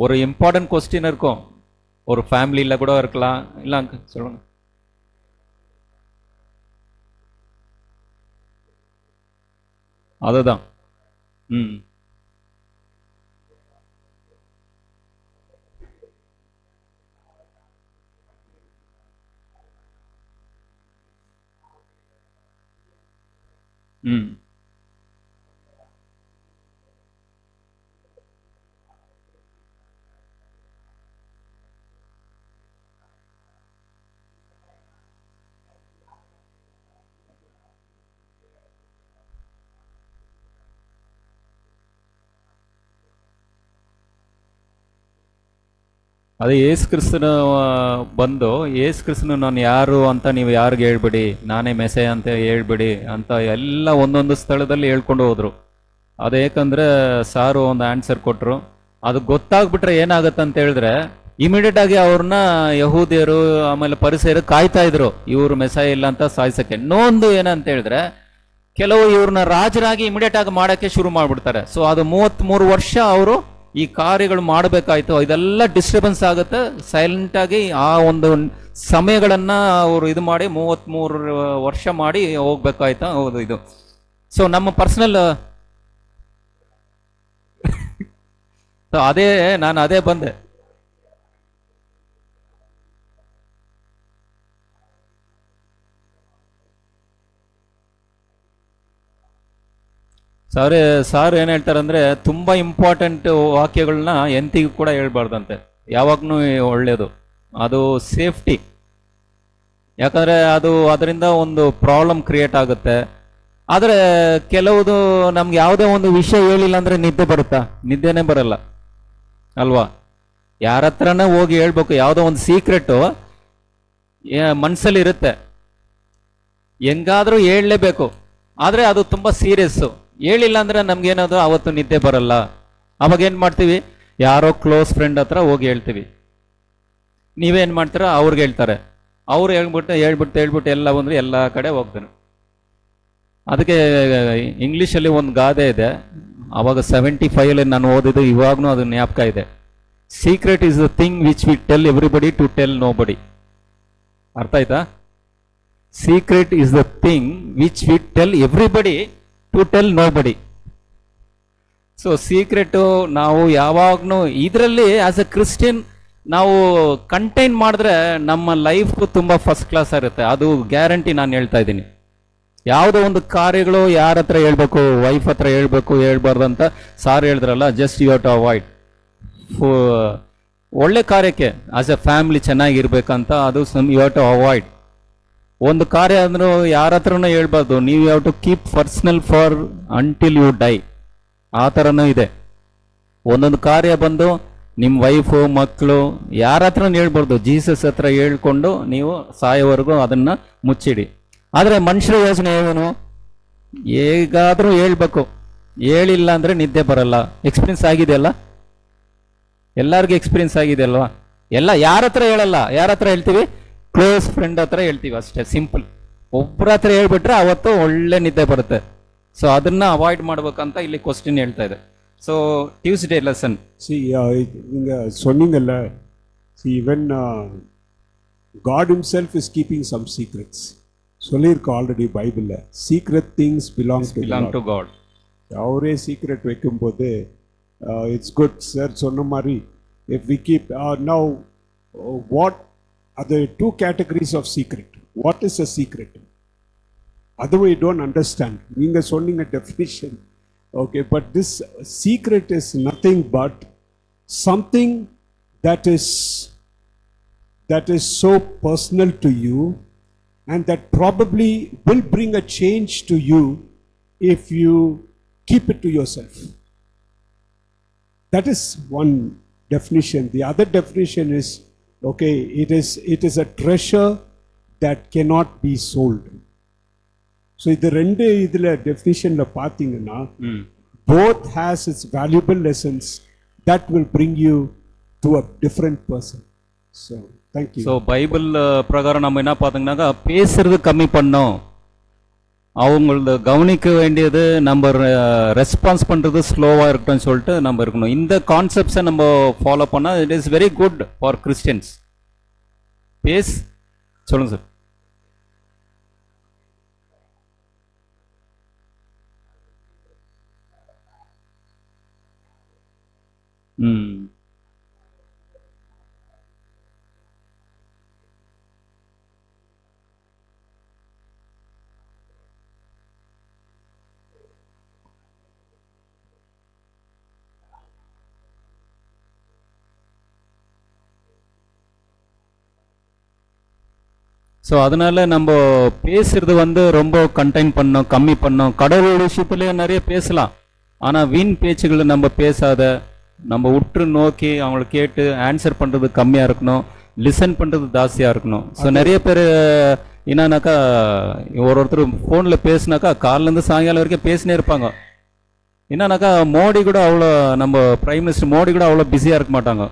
ஒரு இம்பார்ட்டன்ட் கொஸ்டின் இருக்கும், ஒரு ஃபேமிலியில் கூட இருக்கலாம். இல்லை சொல்லுங்க. அதுதான். ம். ம். ಅದೇ ಯೇಸು ಕ್ರಿಸ್ತನ ಬಂದು ಯೇಸು ಕ್ರಿಸ್ತನು ನಾನು ಯಾರು ಅಂತ ನೀವು ಯಾರಿಗೆ ಹೇಳ್ಬಿಡಿ, ನಾನೇ ಮೆಸೆ ಅಂತ ಹೇಳ್ಬಿಡಿ ಅಂತ ಎಲ್ಲ ಒಂದೊಂದು ಸ್ಥಳದಲ್ಲಿ ಹೇಳ್ಕೊಂಡು ಹೋದ್ರು. ಅದು ಏಕಂದ್ರೆ ಸಾರು ಒಂದು ಆನ್ಸರ್ ಕೊಟ್ಟರು. ಅದು ಗೊತ್ತಾಗ್ಬಿಟ್ರೆ ಏನಾಗುತ್ತೆ ಅಂತ ಹೇಳಿದ್ರೆ ಇಮಿಡಿಯೇಟ್ ಆಗಿ ಅವ್ರನ್ನ ಯಹೂದಿಯರು ಆಮೇಲೆ ಪರಿಸರ ಕಾಯ್ತಾ ಇದ್ರು, ಇವರು ಮೆಸಾಯ ಇಲ್ಲ ಅಂತ ಸಾಯಿಸಕ್ಕೆ. ಇನ್ನೊಂದು ಏನಂತ ಹೇಳಿದ್ರೆ ಕೆಲವು ಇವ್ರನ್ನ ರಾಜರಾಗಿ ಇಮಿಡಿಯೇಟ್ ಆಗಿ ಮಾಡಕ್ಕೆ ಶುರು ಮಾಡ್ಬಿಡ್ತಾರೆ. ಸೊ ಅದು 33 ವರ್ಷ ಅವರು ಈ ಕಾರ್ಯಗಳು ಮಾಡಬೇಕಾಯ್ತು. ಇದೆಲ್ಲ ಡಿಸ್ಟರ್ಬೆನ್ಸ್ ಆಗುತ್ತೆ. ಸೈಲೆಂಟ್ ಆಗಿ ಆ ಒಂದು ಸಮಯಗಳನ್ನ ಅವರು ಇದು ಮಾಡಿ 33 ವರ್ಷ ಮಾಡಿ ಹೋಗ್ಬೇಕಾಯ್ತಾ. ಹೌದು ಇದು. ಸೊ ನಮ್ಮ ಪರ್ಸನಲ್ ನಾನು ಅದೇ ಬಂದೆ. ಸಾರ್ ಏನು ಹೇಳ್ತಾರಂದ್ರೆ ತುಂಬ ಇಂಪಾರ್ಟೆಂಟ್ ವಾಕ್ಯಗಳನ್ನ ಎಂತಿಗೂ ಕೂಡ ಹೇಳ್ಬಾರ್ದಂತೆ, ಯಾವಾಗ್ಲೂ ಒಳ್ಳೇದು. ಅದು ಸೇಫ್ಟಿ. ಯಾಕಂದ್ರೆ ಅದರಿಂದ ಒಂದು ಪ್ರಾಬ್ಲಮ್ ಕ್ರಿಯೇಟ್ ಆಗುತ್ತೆ. ಆದರೆ ಕೆಲವುದು ನಮ್ಗೆ ಯಾವುದೇ ಒಂದು ವಿಷಯ ಹೇಳಿಲ್ಲ ಅಂದ್ರೆ ನಿದ್ದೆ ಬರುತ್ತಾ? ನಿದ್ದೆನೇ ಬರಲ್ಲ ಅಲ್ವಾ? ಯಾರ ಹತ್ರನೇ ಹೋಗಿ ಹೇಳ್ಬೇಕು, ಯಾವುದೋ ಒಂದು ಸೀಕ್ರೆಟು ಮನಸ್ಸಲ್ಲಿ ಇರುತ್ತೆ, ಹೆಂಗಾದ್ರೂ ಹೇಳಲೇಬೇಕು. ಆದರೆ ಅದು ತುಂಬ ಸೀರಿಯಸ್ಸು. ಹೇಳಿಲ್ಲ ಅಂದ್ರೆ ನಮ್ಗೇನದು ಅವತ್ತು ನಿದ್ದೆ ಬರಲ್ಲ. ಅವಾಗ ಏನು ಮಾಡ್ತೀವಿ, ಯಾರೋ ಕ್ಲೋಸ್ ಫ್ರೆಂಡ್ ಹತ್ರ ಹೋಗಿ ಹೇಳ್ತೀವಿ. ನೀವೇನು ಮಾಡ್ತೀರ, ಅವ್ರಿಗೆ ಹೇಳ್ತಾರೆ, ಅವ್ರು ಹೇಳ್ಬಿಟ್ಟು ಎಲ್ಲ ಬಂದ್ರೆ ಎಲ್ಲ ಕಡೆ ಹೋಗ್ತಾನೆ. ಅದಕ್ಕೆ ಇಂಗ್ಲೀಷಲ್ಲಿ ಒಂದು ಗಾದೆ ಇದೆ, ಅವಾಗ 75 ನಾನು ಓದಿದ್ದು, ಇವಾಗ್ನೂ ಅದು ಜ್ಞಾಪಕ ಇದೆ. Secret is the thing which we tell everybody to tell nobody. ಅರ್ಥ ಆಯ್ತಾ? Secret is the thing which we tell everybody to tell nobody. So secret ನಾವು ಯಾವಾಗ್ಲೂ ಇದರಲ್ಲಿ ಆಸ್ ಎ ಕ್ರಿಶ್ಚಿಯನ್ ನಾವು ಕಂಟೈನ್ ಮಾಡಿದ್ರೆ ನಮ್ಮ ಲೈಫ್ ತುಂಬ first class ಇರುತ್ತೆ. ಅದು ಗ್ಯಾರಂಟಿ ನಾನು ಹೇಳ್ತಾ ಇದ್ದೀನಿ. ಯಾವುದೋ ಒಂದು ಕಾರ್ಯಗಳು ಯಾರ ಹತ್ರ ಹೇಳ್ಬೇಕು, ವೈಫ್ ಹತ್ರ ಹೇಳ್ಬಾರ್ದು ಅಂತ ಸಾರ್ ಹೇಳಿದ್ರಲ್ಲ, just you have to avoid. ಒಳ್ಳೆ ಕಾರ್ಯಕ್ಕೆ ಆಸ್ ಎ ಫ್ಯಾಮಿಲಿ ಚೆನ್ನಾಗಿರ್ಬೇಕಂತ ಅದು ಯು ಹ್ಯಾವ್ ಟು ಅವಾಯ್ಡ್. ಒಂದು ಕಾರ್ಯ ಅಂದ್ರೂ ಯಾರ ಹತ್ರನೂ ಹೇಳ್ಬಾರ್ದು, ನೀವು have to keep personal for until you die. ಆ ಥರನೂ ಇದೆ. ಒಂದೊಂದು ಕಾರ್ಯ ಬಂದು ನಿಮ್ಮ ವೈಫು ಮಕ್ಕಳು ಯಾರ ಹತ್ರನೂ ಹೇಳ್ಬಾರ್ದು, ಜೀಸಸ್ ಹತ್ರ ಹೇಳ್ಕೊಂಡು ನೀವು ಸಾಯೋವರೆಗೂ ಅದನ್ನು ಮುಚ್ಚಿಡಿ. ಆದರೆ ಮನುಷ್ಯರ ಯೋಚನೆ ಏನು, ಹೇಗಾದರೂ ಹೇಳ್ಬೇಕು, ಹೇಳಿಲ್ಲ ಅಂದರೆ ನಿದ್ದೆ ಬರಲ್ಲ. ಎಕ್ಸ್ಪೀರಿಯನ್ಸ್ ಆಗಿದೆಯಲ್ಲ, ಎಲ್ಲರಿಗೂ ಎಕ್ಸ್ಪೀರಿಯನ್ಸ್ ಆಗಿದೆಯಲ್ವಾ? ಎಲ್ಲ ಯಾರ ಹತ್ರ ಹೇಳಲ್ಲ, ಯಾರ ಹತ್ರ ಹೇಳ್ತೀವಿ, ಕ್ಲೋಸ್ ಫ್ರೆಂಡ್ ಹತ್ರ ಹೇಳ್ತೀವಿ ಅಷ್ಟೇ, ಸಿಂಪಲ್. ಒಬ್ಬರ ಹತ್ರ ಹೇಳ್ಬಿಟ್ರೆ ಅವತ್ತು ಒಳ್ಳೆ ನಿದ್ದೆ ಬರುತ್ತೆ. ಸೊ ಅದನ್ನ ಅವಾಯ್ಡ್ ಮಾಡ್ಬೇಕಂತ ಇಲ್ಲಿ ಕ್ವಶನ್ ಹೇಳ್ತಾ ಇದೆ. ಸೊ ಟ್ಯೂಸ್ಡೇ ಲೆಸನ್ நீங்க சொன்னீங்கல்ல, even God himself is keeping some secrets. சொல்லியிருக்க ஆல்ரெடி பைபிள்ல, secret things belong to God. அவரே சீக்ரெட் வைக்கும்போது இட்ஸ் குட். சார் சொன்ன மாதிரி if we keep now what are the two categories of secret? What is a secret? Otherwise you don't understand. நீங்க சொன்னீங்க definition, okay, but this secret is nothing but something that is so personal to you and that probably will bring a change to you if you keep it to yourself. That is one definition. The other definition is, okay, it is a treasure that cannot be sold. So இது ரெண்டு இதுல டெஃபினிஷன்ல பாத்தீங்கன்னா, both has its valuable lessons that will bring you to a different person. So Thank you. So Bible பிரகாரம் நம்ம என்ன பார்த்தோம்னாக்கா பேசுறது கம்மி பண்ணோம், அவங்கள கவனிக்க வேண்டியது நம்ம ரெஸ்பான்ஸ் பண்ணுறது ஸ்லோவாக இருக்கட்டும்னு சொல்லிட்டு நம்ம இருக்கணும். இந்த கான்செப்ட்ஸை நம்ம ஃபாலோ பண்ணால் it is very good for Christians. சொல்லுங்க சார். ம். ஸோ அதனால நம்ம பேசுறது வந்து ரொம்ப கண்டெயின் பண்ணோம், கம்மி பண்ணோம். கடவுள் விஷயத்துலேயே நிறைய பேசலாம், ஆனால் வீண் பேச்சுகளை நம்ம பேசாத, நம்ம உற்று நோக்கி அவங்கள கேட்டு ஆன்சர் பண்ணுறது கம்மியாக இருக்கணும், லிசன் பண்ணுறது ஜாஸ்தியாக இருக்கணும். ஸோ நிறைய பேர் என்னன்னாக்கா ஒருத்தர் ஃபோனில் பேசினாக்கா காலிலேருந்து சாயங்காலம் வரைக்கும் பேசினே இருப்பாங்க. என்னன்னாக்கா மோடி கூட அவ்வளோ, நம்ம பிரைம் மினிஸ்டர் மோடி கூட அவ்வளோ பிஸியாக இருக்க மாட்டாங்க.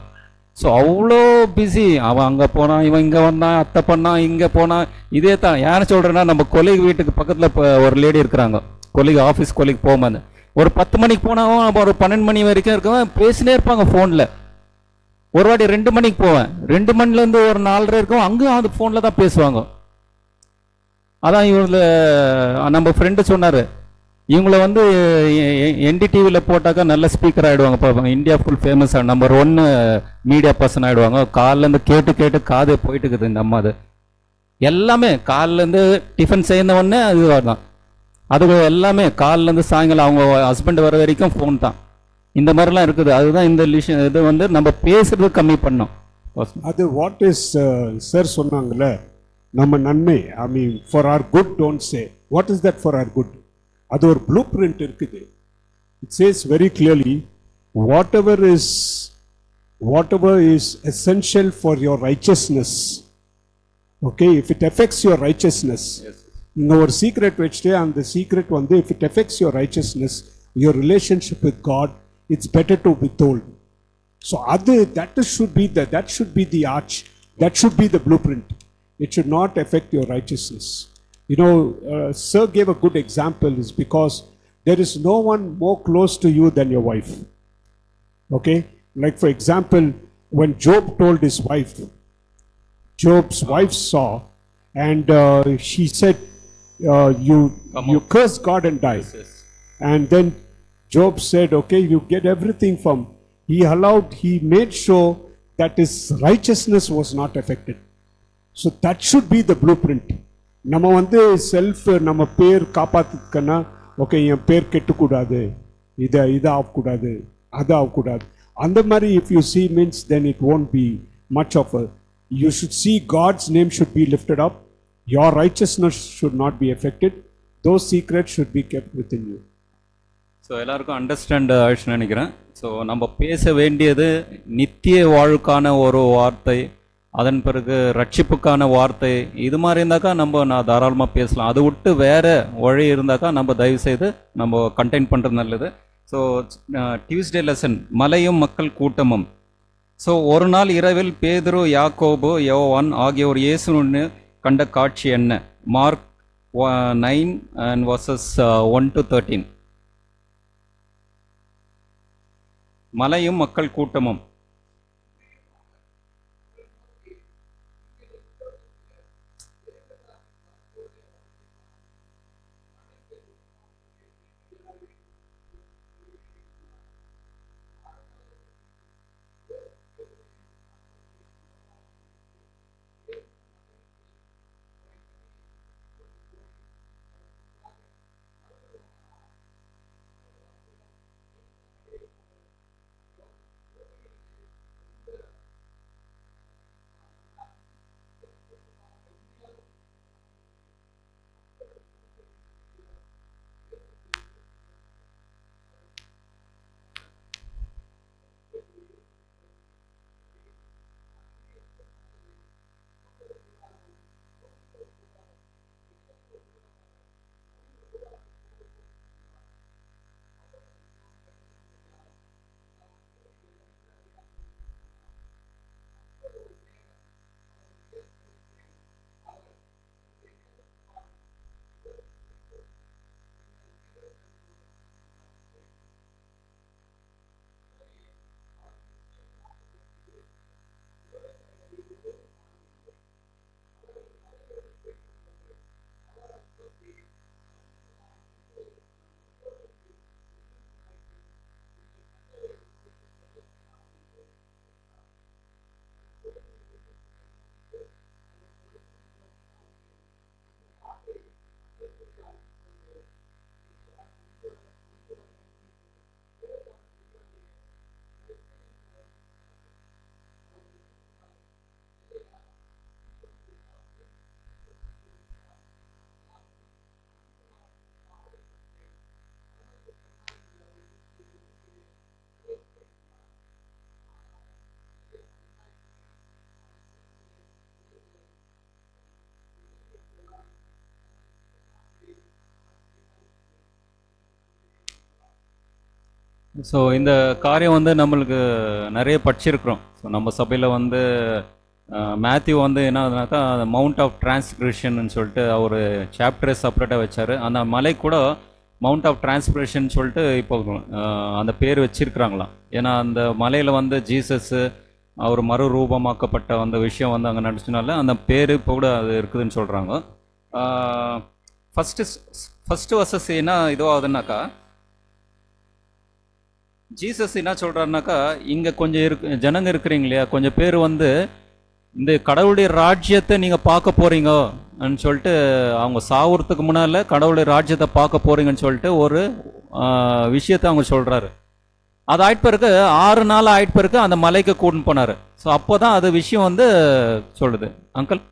ஸோ அவ்வளோ பிஸி, அவன் அங்கே போனான், இவன் இங்கே வந்தான், அத்தை பண்ணான், இங்கே போனான். இதே தான் யாரை சொல்கிறேன்னா, நம்ம கொலிக் வீட்டுக்கு பக்கத்தில் இப்போ ஒரு லேடி இருக்கிறாங்க, கொலிக் ஆஃபீஸ் கொலிக் போகும்போது ஒரு 10 மணிக்கு போனாவும் நம்ம ஒரு 12 மணி வரைக்கும் இருக்கவன் பேசினே இருப்பாங்க ஃபோனில். ஒரு வாட்டி 2 மணிக்கு போவேன், 2 மணிலேருந்து ஒரு 4:30 இருக்கும், அங்கேயும் அது ஃபோனில் தான் பேசுவாங்க. அதான் இவங்கள நம்ம ஃப்ரெண்டு சொன்னார், இவங்கள வந்து என்டிடிவியில் போட்டாக்கா நல்ல ஸ்பீக்கர் ஆகிடுவாங்க, இப்போ India full famous number 1 media person ஆகிடுவாங்க. காலிலேருந்து கேட்டு கேட்டு காது போயிட்டு இருக்குது இந்த அம்மா. அது எல்லாமே காலிலேருந்து டிஃபன் செய்ய உடனே அது தான், அது எல்லாமே காலிலேருந்து சாயங்காலம் அவங்க ஹஸ்பண்ட் வர வரைக்கும் ஃபோன் தான். இந்த மாதிரிலாம் இருக்குது. அதுதான் இந்த இது வந்து நம்ம பேசுறது கம்மி பண்ணோம். அது வாட் இஸ் சார் சொன்னாங்கல்ல, நம்ம நன்மை, I mean for our good don't say, what is that for our good? அது ஒரு ப்ளூ பிரிண்ட் இருக்குது. It says very clearly, whatever is essential for your richness, okay, if it affects your richness, இங்க ஒரு secret வச்சுட்டு அந்த secret வந்து if it affects your richness, your relationship with God, it's better to withhold. So that should be the arch, that should be the blueprint. It should not affect your righteousness. You know, Sir gave a good example, is because there is no one more close to you than your wife. Okay, like for example, when Job told his wife, Job's wife saw, and she said, you curse God and die. And then Job said, okay, you get everything from, he made sure that his righteousness was not affected. So that should be the blueprint. நம்ம வந்து self, நம்ம பேர் காப்பாத்துக்கன்னா, okay என் பேர் கெட்டுக்கூடாது, இதை ஆகக்கூடாது, அது ஆகக்கூடாது, அந்த மாதிரி if you see means then it won't be much of a, you should see God's name should be lifted up, your righteousness should not be affected, those secrets should be kept within you. So எல்லாருக்கும் understand ஆயிடுச்சுன்னு நினைக்கிறேன். So நம்ம பேச வேண்டியது நித்திய வாழ்வுக்கான ஒரு வார்த்தை, அதன் பிறகு ரட்சிப்புக்கான வார்த்தை. இது மாதிரி இருந்தாக்கா நான் தாராளமாக பேசலாம். அதை விட்டு வேறு வழி இருந்தாக்கா நம்ம தயவு செய்து நம்ம கண்டெயின் பண்ணுறது நல்லது. ஸோ டியூஸ்டே லெசன், மலையும் மக்கள் கூட்டமும். ஸோ ஒரு நாள் இரவில் பேதுரு, யாக்கோபு, யோவான் ஆகியோர் இயேசுன்னு கண்ட காட்சி என்ன? Mark 9 and verses 1 to 13. மலையும் மக்கள் கூட்டமும். ஸோ இந்த காரியம் வந்து நம்மளுக்கு நிறைய படிச்சிருக்கிறோம். ஸோ நம்ம சபையில் வந்து மேத்யூ வந்து என்ன ஆகுதுனாக்கா மவுண்ட் ஆஃப் டிரான்ஸ்கிரிஷன் சொல்லிட்டு அவர் சாப்டரே செப்பரேட்டாக வச்சார். அந்த மலை கூட மவுண்ட் ஆஃப் டிரான்ஸ்பிரேஷன் சொல்லிட்டு இப்போ அந்த பேர் வச்சிருக்கிறாங்களாம். ஏன்னா அந்த மலையில் வந்து ஜீசஸ்ஸு அவர் மறுரூபமாக்கப்பட்ட அந்த விஷயம் வந்து அங்கே நடிச்சனால அந்த பேர் இப்போ கூட அது இருக்குதுன்னு சொல்கிறாங்க. ஃபஸ்ட்டு வர்சஸ் என்ன இதுவோ ஆகுதுன்னாக்கா, ஜீசஸ் என்ன சொல்கிறாருனாக்கா, இங்கே கொஞ்சம் ஜனங்க இருக்கிறீங்க இல்லையா, கொஞ்சம் பேர் வந்து இந்த கடவுளுடைய ராஜ்யத்தை நீங்கள் பார்க்க போகிறீங்கன்னு சொல்லிட்டு அவங்க சாவுறதுக்கு முன்னால் கடவுளுடைய ராஜ்யத்தை பார்க்க போகிறீங்கன்னு சொல்லிட்டு ஒரு விஷயத்தை அவங்க சொல்கிறாரு. அது ஆயிட்டு பிறகு 6 நாள் ஆயிட்டு பிறகு அந்த மலைக்கு கூட்டின்னு போனார். ஸோ அப்போ தான் அது விஷயம் வந்து சொல்லுது. அங்கிள்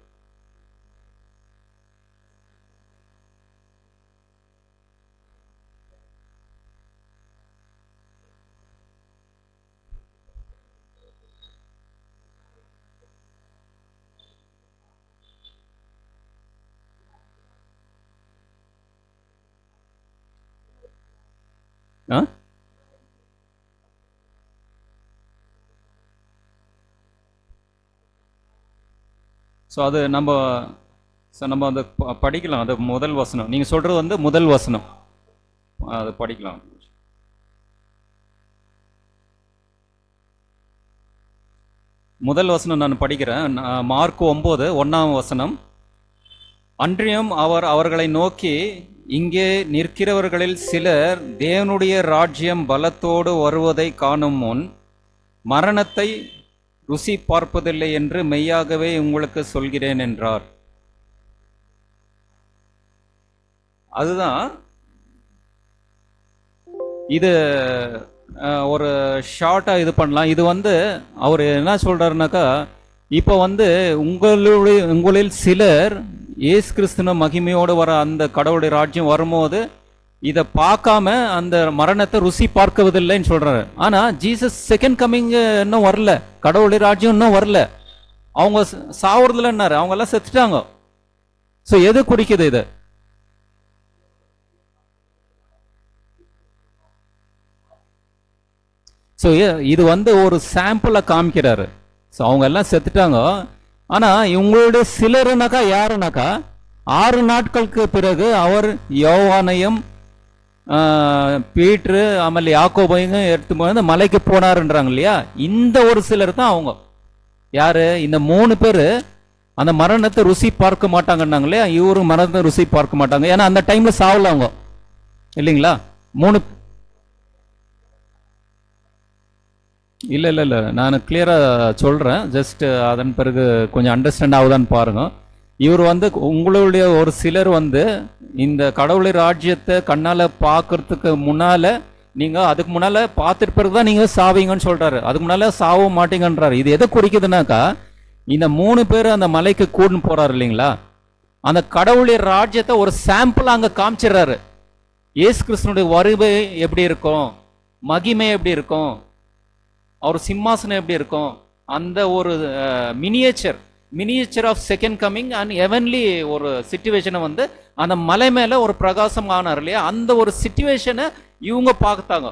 ஆ ஸோ அது நம்ம அந்த படிக்கலாம். அது முதல் வசனம் நீங்கள் சொல்கிறது வந்து முதல் வசனம், அது படிக்கலாம். முதல் வசனம் நான் படிக்கிறேன். மார்க் 9 1ஆம் வசனம். அன்றியும் அவர் அவர்களை நோக்கி, இங்கே நிற்கிறவர்களில் சிலர் தேவனுடைய ராஜ்யம் பலத்தோடு வருவதை காணும் முன் மரணத்தை ருசி பார்ப்பதில்லை என்று மெய்யாகவே உங்களுக்கு சொல்கிறேன் என்றார். அதுதான் இது ஒரு ஷார்ட்டாக இது பண்ணலாம். இது வந்து அவர் என்ன சொல்கிறாருனாக்கா, இப்போ வந்து உங்களில் சிலர் இயேசு கிறிஸ்துவ மகிமையோடு வர அந்த கடவுளுடைய ராஜ்யம் வரும்போது இதை பார்க்காம அந்த மரணத்தை ருசி பார்க்கவதில்லைன்னு சொல்கிறாரு. ஆனால் ஜீசஸ் செகண்ட் கம்மிங் இன்னும் வரல, கடவுளுடைய ராஜ்யம் இன்னும் வரல. அவங்க சாவுறதுல என்னாரு, அவங்க எல்லாம் செத்துட்டாங்க. ஸோ எது குறிக்குது இது? ஸோ இது வந்து ஒரு சாம்பிளை காமிக்கிறாரு. ஸோ அவங்க எல்லாம் செத்துட்டாங்க. ஆனால் இவங்களுடைய சிலருனாக்கா யாருனாக்கா 6 நாட்களுக்கு பிறகு அவர் யோவானையும் பீட்ரு ஆಮೇಲೆ யாக்கோபையும் எடுத்து போய் அந்த மலைக்கு போனாருன்றாங்க இல்லையா. இந்த ஒரு சிலர் தான் அவங்க. யாரு? இந்த 3 பேர் அந்த மரணத்தை ருசி பார்க்க மாட்டாங்கன்னாங்க இல்லையா. இவரும் மரணத்தை ருசி பார்க்க மாட்டாங்க, ஏன்னா அந்த டைம்ல சாவல அவங்க இல்லைங்களா. 3 இல்லை இல்லை இல்லை நான் கிளியராக சொல்கிறேன். ஜஸ்ட் அதன் பிறகு கொஞ்சம் அண்டர்ஸ்டாண்ட் ஆகுதான்னு பாருங்கள். இவர் வந்து உங்களுடைய ஒரு சிலர் வந்து இந்த கடவுளுடைய ராஜ்யத்தை கண்ணால் பார்க்கறதுக்கு முன்னால், நீங்கள் அதுக்கு முன்னால் பார்த்துட்டு பிறகு தான் நீங்கள் சாவீங்கன்னு சொல்கிறாரு. அதுக்கு முன்னால் சாவ மாட்டீங்கன்றாரு. இது எதை குறிக்குதுனாக்கா, இந்த 3 பேர் அந்த மலைக்கு கூடுன்னு போகிறாரு இல்லைங்களா. அந்த கடவுளுடைய ராஜ்யத்தை ஒரு சாம்பிள் அங்கே காமிச்சிடுறாரு. இயேசு கிறிஸ்துனுடைய வருகை எப்படி இருக்கும், மகிமை எப்படி இருக்கும், அவர் சிம்மாசனம் எப்படி இருக்கும், அந்த ஒரு miniature of second coming and heavenly ஒரு சிச்சுவேஷனை வந்து அந்த மலை மேலே ஒரு பிரகாசம் ஆனார் இல்லையா. அந்த ஒரு சிச்சுவேஷனை இவங்க பார்த்தாங்க.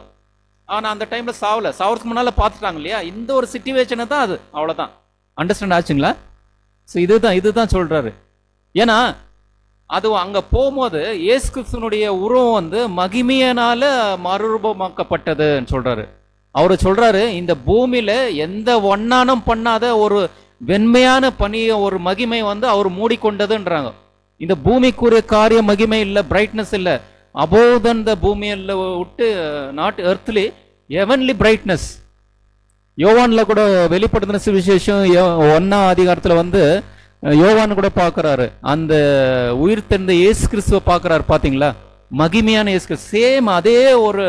ஆனால் அந்த டைமில் சாவறதுக்கு முன்னால் பார்த்துட்டாங்க இல்லையா. இந்த ஒரு சிச்சுவேஷனை தான் அது, அவ்வளோதான். அண்டர்ஸ்டாண்ட் ஆச்சுங்களா? ஸோ இதுதான் சொல்கிறாரு. ஏன்னா அது அங்கே போகும்போது இயேசு கிறிஸ்துவனுடைய உருவம் வந்து மகிமையினால மறுரூபமாக்கப்பட்டதுன்னு சொல்கிறாரு. அவர் சொல்றாரு, இந்த பூமியில எந்த ஒன்னானம் பண்ணாத ஒரு வெண்மையான பனிய ஒரு மகிமை வந்து அவர் மூடிக்கொண்டதுன்றாங்க. இந்த பூமிக்குரிய காரிய மகிமை இல்லை, பிரைட்னஸ் இல்லை, அபோவ் தன் த பூமியில விட்டு நாட் எர்த்லி ஹெவன்லி பிரைட்னஸ். யோவான்ல கூட வெளிப்படுத்தின சுவிசேஷம் 1ஆம் அதிகாரத்துல வந்து யோவான் கூட பார்க்கறாரு, அந்த உயிர் தெழுந்த இயேசு கிறிஸ்துவை பார்க்கறாரு. பாத்தீங்களா, மகிமையான இயேசு கிறிஸ்து. சேம் அதே ஒரு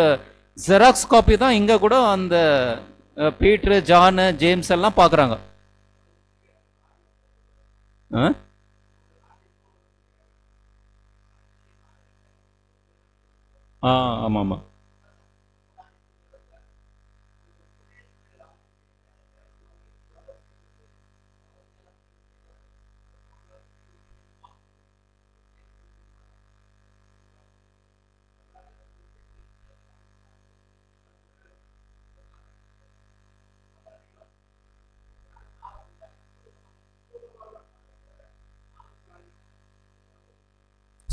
ஜெராக்ஸ் காப்பி தான் இங்க கூட அந்த பீட்ரு, ஜான், ஜேம்ஸ் எல்லாம் பார்க்குறாங்க. ஆமாம் ஆமாம்.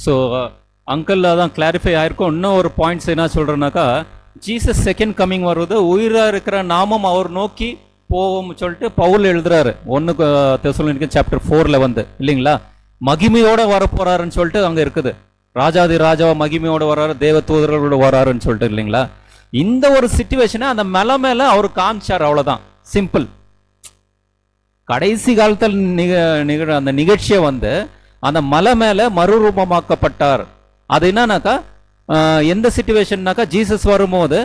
ஸோ அங்கிள் அதான் கிளாரிஃபை ஆயிருக்கும். இன்னும் ஒரு பாயிண்ட்ஸ் என்ன சொல்கிறேன்னாக்கா, ஜீசஸ் செகண்ட் கம்மிங் வருவது உயிராக இருக்கிற நாமும் அவர் நோக்கி போவோம்னு சொல்லிட்டு பவுல் எழுதுறாரு 1 தெசலோனிக்கர் சாப்டர் 4ல் வந்து, இல்லைங்களா? மகிமையோட வர போறாருன்னு சொல்லிட்டு அங்கே இருக்குது. ராஜாதி ராஜாவா மகிமையோட வர்றாரு, தேவ தூதர்களோட வராருன்னு சொல்லிட்டு, இல்லைங்களா? இந்த ஒரு சிச்சுவேஷனை அந்த மலை மேல அவர் காமிச்சார், அவ்வளவுதான், சிம்பிள். கடைசி காலத்தில் நிகழ அந்த நிகழ்ச்சியை வந்து அந்த மலை மேல மறுரூபமாக்கப்பட்டார். அது என்னன்னாக்கா, எந்த சிச்சுவேஷன்னாக்கா, ஜீசஸ் வரும்போது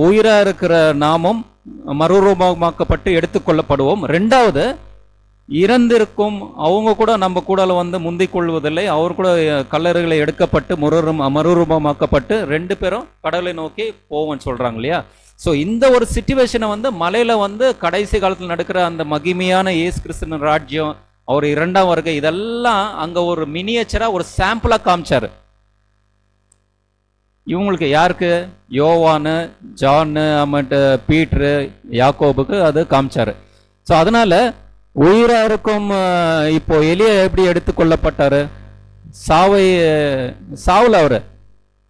உயிரா இருக்கிற நாமும் மறுரூபமாக்கப்பட்டு எடுத்துக்கொள்ளப்படுவோம். ரெண்டாவது, இறந்திருக்கும் அவங்க கூட நம்ம கூட வந்து முந்திக் கொள்வதில்லை, அவர் கூட கல்லறைகளை எடுக்கப்பட்டு மறுரூபமாக்கப்பட்டு 2 பேரும் கடவுளை நோக்கி போவோம்னு சொல்றாங்க, இல்லையா? ஸோ இந்த ஒரு சிச்சுவேஷனை வந்து மலையில வந்து கடைசி காலத்தில் நடக்கிற அந்த மகிமையான இயேசு கிறிஸ்துவின் ராஜ்யம், அவர் 2ஆம் வருகை, இதெல்லாம் அங்க ஒரு மினியேச்சரா ஒரு சாம்பிளா காமிச்சாரு. இவங்களுக்கு யாருக்கு? யோவானு, ஜானு, அம்மட்டு பீட்ரு, யாக்கோபுக்கு அது காமிச்சாரு. ஸோ அதனால உயிரா இருக்கும் இப்போ எலியா எப்படி எடுத்துக்கொள்ளப்பட்டாரு? சாவுல அவரு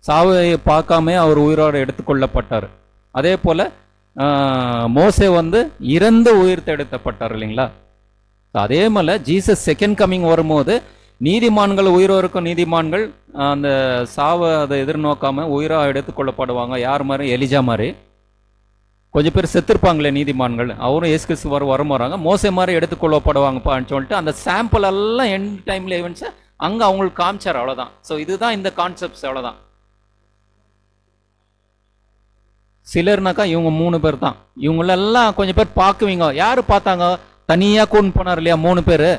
சாவை பார்க்காம அவர் உயிரோட எடுத்துக்கொள்ளப்பட்டார். அதே போல மோசே வந்து இறந்து உயிர் தெடுத்தப்பட்டார், இல்லைங்களா? அதே போல ஜீசஸ் செகண்ட் கம்மிங் வரும்போது நீதிமான்கள், உயிரோ இருக்கும் நீதிமான்கள் அந்த சாவை அதை எதிர்நோக்காம உயிரா எடுத்துக்கொள்ளப்படுவாங்க. யார் மாதிரி? எலிஜா மாதிரி. கொஞ்சம் பேர் செத்துருப்பாங்களே நீதிமான்கள், அவரும் இயேசு கிறிஸ்து வராங்க, மோசே மாதிரி எடுத்துக்கொள்ளப்படுவாங்கப்பான்னு சொல்லிட்டு அந்த சாம்பிள் எல்லாம் எண்ட் டைம்ல ஈவென்ட்ஸ் அங்க அவங்களுக்கு காமிச்சார், அவ்வளவுதான். ஸோ இதுதான் இந்த கான்செப்ட்ஸ், அவ்வளவுதான். சிலர்னாக்கா இவங்க 3 பேர் தான். இவங்களெல்லாம் கொஞ்சம் பேர் பார்க்குவீங்க. யாரு பார்த்தாங்க? தனியா கூண்டு போனார், இல்லையா? 3 பேர்,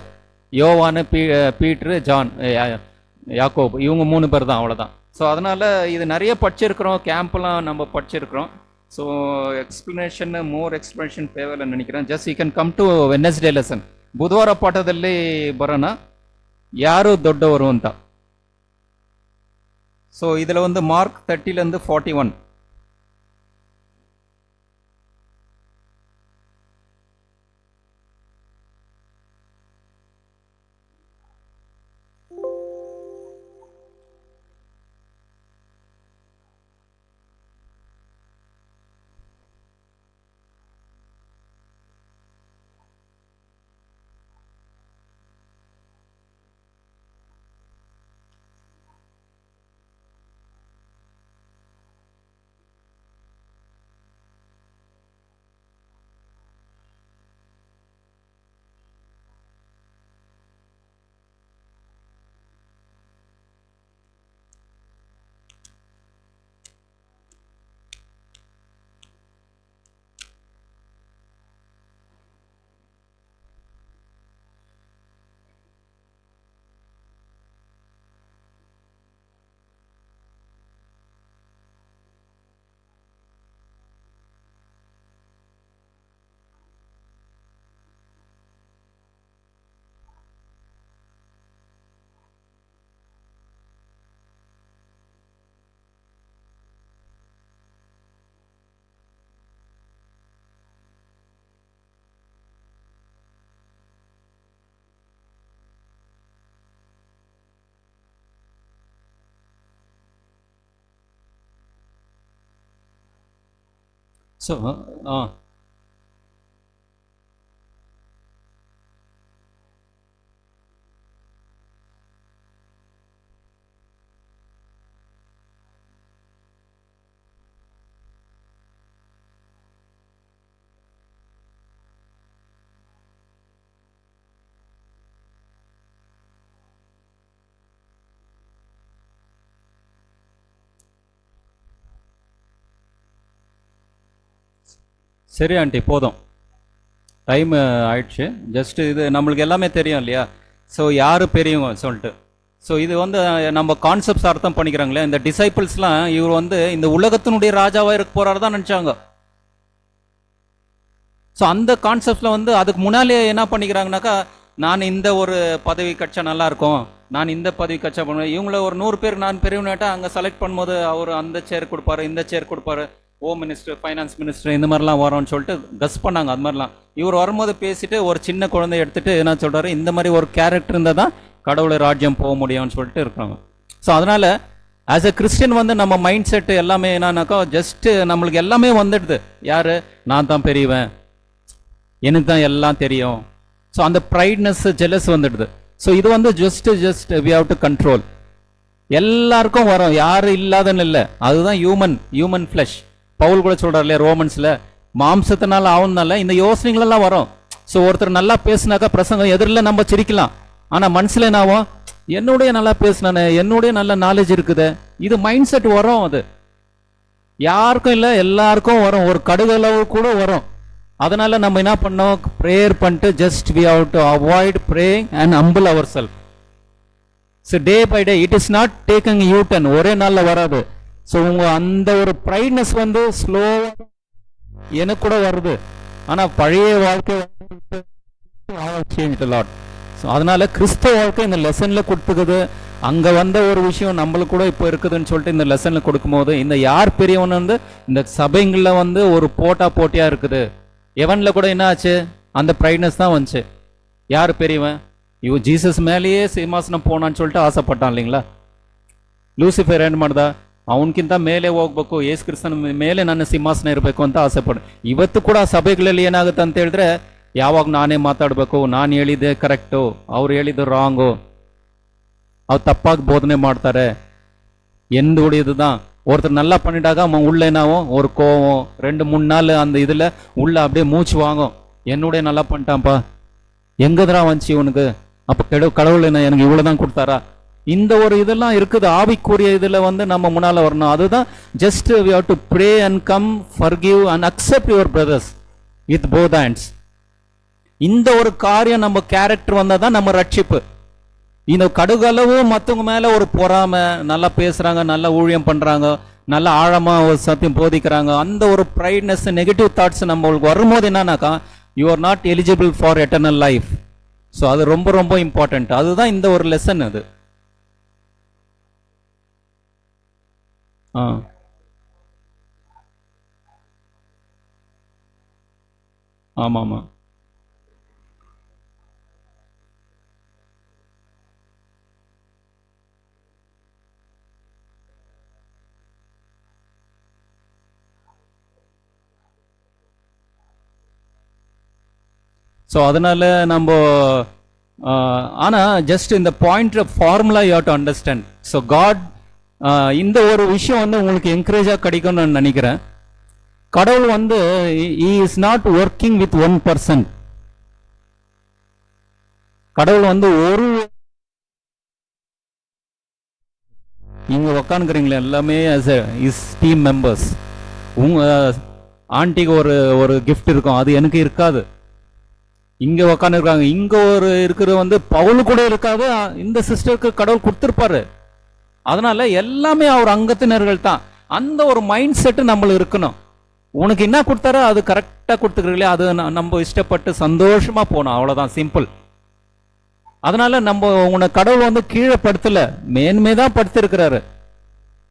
யோவானு, பீட்ரு, ஜான், யாக்கோப், இவங்க 3 பேர் தான், அவ்வளோதான். ஸோ அதனால இது நிறைய படிச்சிருக்கிறோம், கேம்ப்லாம் நம்ம படிச்சிருக்கிறோம். ஸோ மோர் ಎಕ್ಸ್ಪ್ಲನೇಷನ್ தேவையில்லைன்னு நினைக்கிறேன். Just you can come to Wednesday lesson. ಬುಧವಾರ ಪಾಠದಲ್ಲಿ ಬರೋಣ, ಯಾರು ದೊಡ್ಡವರು ಅಂತ. ஸோ இதில் வந்து மார்க் 30லேருந்து 41. ஸோ சரி ஆண்டி, போதும், டைம் ஆயிடுச்சு. ஜஸ்ட் இது நம்மளுக்கு எல்லாமே தெரியும், இல்லையா? ஸோ யார் பெரியவங்க சொல்லிட்டு. ஸோ இது வந்து நம்ம கான்செப்ட்ஸ் அர்த்தம் பண்ணிக்கிறாங்களே. இந்த டிசைபிள்ஸ்லாம் இவர் வந்து இந்த உலகத்தினுடைய ராஜாவாக இருக்க போறாரு தான் நினச்சாங்க. ஸோ அந்த கான்செப்ட்ல வந்து அதுக்கு முன்னாலே என்ன பண்ணிக்கிறாங்கனாக்கா, நான் இந்த ஒரு பதவி கட்சா நல்லா இருக்கும், நான் இந்த பதவி கட்சா பண்ணுவேன். இவங்கள ஒரு 100 பேர் நான் பெரியவனாட்டா அங்கே செலக்ட் பண்ணும்போது அவர் அந்த சேர் கொடுப்பாரு, இந்த சேர் கொடுப்பாரு, ஹோம் மினிஸ்டர், ஃபைனான்ஸ் மினிஸ்டர், இந்த மாதிரிலாம் வரோம்னு சொல்லிட்டு கஸ் பண்ணாங்க. அது மாதிரிலாம் இவர் வரும்போது பேசிட்டு ஒரு சின்ன குழந்தை எடுத்துட்டு என்ன சொல்றாரு, இந்த மாதிரி ஒரு கேரக்டர் இருந்தால் தான் கடவுளை ராஜ்யம் போக முடியும்னு சொல்லிட்டு இருக்காங்க. ஸோ அதனால ஆஸ் எ கிறிஸ்டியன் வந்து நம்ம மைண்ட் செட் எல்லாமே என்னன்னாக்கா ஜஸ்ட் நம்மளுக்கு எல்லாமே வந்துடுது. யாரு, நான் தான் பெரியவன், எனக்கு தான் எல்லாம் தெரியும். ஸோ அந்த ப்ரைட்னஸ் ஜெலஸ் வந்துடுது. ஸோ இது வந்து just we have to control. எல்லாருக்கும் வரும், யாரும் இல்லாதன்னு இல்லை. அதுதான் ஹியூமன் ஃப்ளஷ். பவுல் கூட சொல்றாரு இல்லையா ரோமன்ஸ்ல, மாம்சத்தினால ஆகுனால இந்த யோசனைகளெல்லாம் வரும். ஸோ ஒருத்தர் நல்லா பேசினாக்கா பிரசங்கம் எதிரில் நம்ம சிரிக்கலாம், ஆனா மனசுல என்னாவும், என்னுடைய நல்லா பேசினானே, என்னுடைய நல்ல நாலேஜ் இருக்குது, இது மைண்ட் செட் வரும். அது யாருக்கும் இல்லை, எல்லாருக்கும் வரும், ஒரு கடுகளவு கூட வரும். அதனால நம்ம என்ன பண்ணோம், ப்ரேயர் பண்ணிட்டு just we have to avoid praying and humble ourselves. So day by day it is not taking you turn, ஒரே நாளில் வராது. ஸோ உங்க அந்த ஒரு ப்ரைட்னஸ் வந்து ஸ்லோ எனக்கு கூட வருது. ஆனா பழைய வாழ்க்கை சேஞ்ச் லாட். ஸோ அதனால கிறிஸ்தவ வாழ்க்கை இந்த லெசன்ல கொடுத்துக்குது. அங்க வந்த ஒரு விஷயம் நம்மளுக்கு கூட இப்போ இருக்குதுன்னு சொல்லிட்டு இந்த லெசன்ல கொடுக்கும்போது, இந்த யார் பெரியவன் வந்து இந்த சபைங்களில் வந்து ஒரு போட்டியா இருக்குது. எவன்ல கூட என்ன ஆச்சு, அந்த ப்ரைட்னஸ் தான் வந்துச்சு. யார் பெரியவன், ஜீசஸ் மேலேயே ಸಿಂಹಾಸನ போனான்னு சொல்லிட்டு ಆಸೆಪಟ್ಟಾன் இல்லைங்களா. ಲೂಸಿಫರ್ ಏನು ಮಾಡ್ದ, ಅವನಕ್ಕಿಂತ ಮೇಲೆ ಹೋಗ್ಬೇಕು, ಯೇಸು ಕ್ರಿಸ್ತನ ಮೇಲೆ ನನ್ನ ಸಿಂಹಾಸನ ಇರಬೇಕು ಅಂತ ಆಸೆ ಪಡ. ಇವತ್ತು ಕೂಡ ಸಭೆಗಳಲ್ಲಿ ಏನಾಗುತ್ತೆ ಅಂತ ಹೇಳಿದ್ರೆ, ಯಾವಾಗ ನಾನೇ ಮಾತಾಡಬೇಕು, ನಾನು ಹೇಳಿದ್ದೆ ಕರೆಕ್ಟು, ಅವ್ರು ಹೇಳಿದ್ದು ರಾಂಗು, ಅವ್ರು ತಪ್ಪಾಗಿ ಬೋಧನೆ ಮಾಡ್ತಾರೆ ಎಂದು உடையது தான். ஒருத்தர் நல்லா பண்ணிட்டாக்கா உள்ள என்னாவும் ஒரு கோவம், 2-3 நாள் அந்த இதுல உள்ள அப்படியே மூச்சு வாங்கும், என்னுடைய நல்லா பண்ணிட்டான்ப்பா, எங்கதுரா வந்துச்சு உனக்கு, அப்ப கடவுள் என்ன எனக்கு இவ்வளவுதான் கொடுத்தாரா. இந்த ஒரு இதெல்லாம் இருக்குது. ஆவிக்குரிய இதுல வந்து நம்ம முன்னால வரணும். அதுதான் just we have to pray and come, forgive and accept your brothers with both hands. இந்த ஒரு காரியம் நம்ம கேரக்டர் வந்தாதான் நம்ம ரட்சிப்பு. இந்த கடுகளவு மற்றவங்க மேல ஒரு பொறாம, நல்லா பேசுறாங்க, நல்லா ஊழியம் பண்றாங்க, நல்ல ஆழமா ஒரு சத்தியம் போதிக்கிறாங்க, அந்த ஒரு ப்ரைட்னஸ், நெகட்டிவ் தாட்ஸ் நம்மளுக்கு வரும்போது என்னன்னாக்கா, you are not eligible for eternal life. So அது ரொம்ப ரொம்ப இம்பார்ட்டன்ட். அதுதான் இந்த ஒரு லெசன். அது ஆமா ஆமா. ஸோ அதனால நம்ம ஆனால் ஜஸ்ட் இந்த point formula you have to understand. So God இந்த ஒரு விஷயம் வந்து உங்களுக்கு என்கரேஜாக கிடைக்கும்னு நான் நினைக்கிறேன். கடவுள் வந்து he is not working with one person. கடவுள் வந்து ஒரு இங்க உக்காந்துக்கிறீங்களே எல்லாமே as a his team members. உங்க ஆண்டிக்கு ஒரு கிஃப்ட் இருக்கும், அது எனக்கு இருக்காது. இங்க உக்காந்து இருக்காங்க, இங்க ஒரு இருக்கிறது வந்து பவுல் கூட இருக்காது, இந்த சிஸ்டருக்கு கடவுள் கொடுத்திருப்பாரு. அதனால எல்லாமே அவர் அங்கத்தினர்கள் தான். அந்த ஒரு மைண்ட் செட்டு நம்மளுக்கு இருக்கணும். உனக்கு என்ன கொடுத்தாரோ அது கரெக்டா கொடுத்துக்கிறீங்களே, அது நம்ம இஷ்டப்பட்டு சந்தோஷமா போனோம், அவ்வளவுதான், சிம்பிள். அதனால நம்ம உன்னை கடவுள் வந்து கீழே படுத்தல, மேன்மே தான் படுத்திருக்கிறாரு.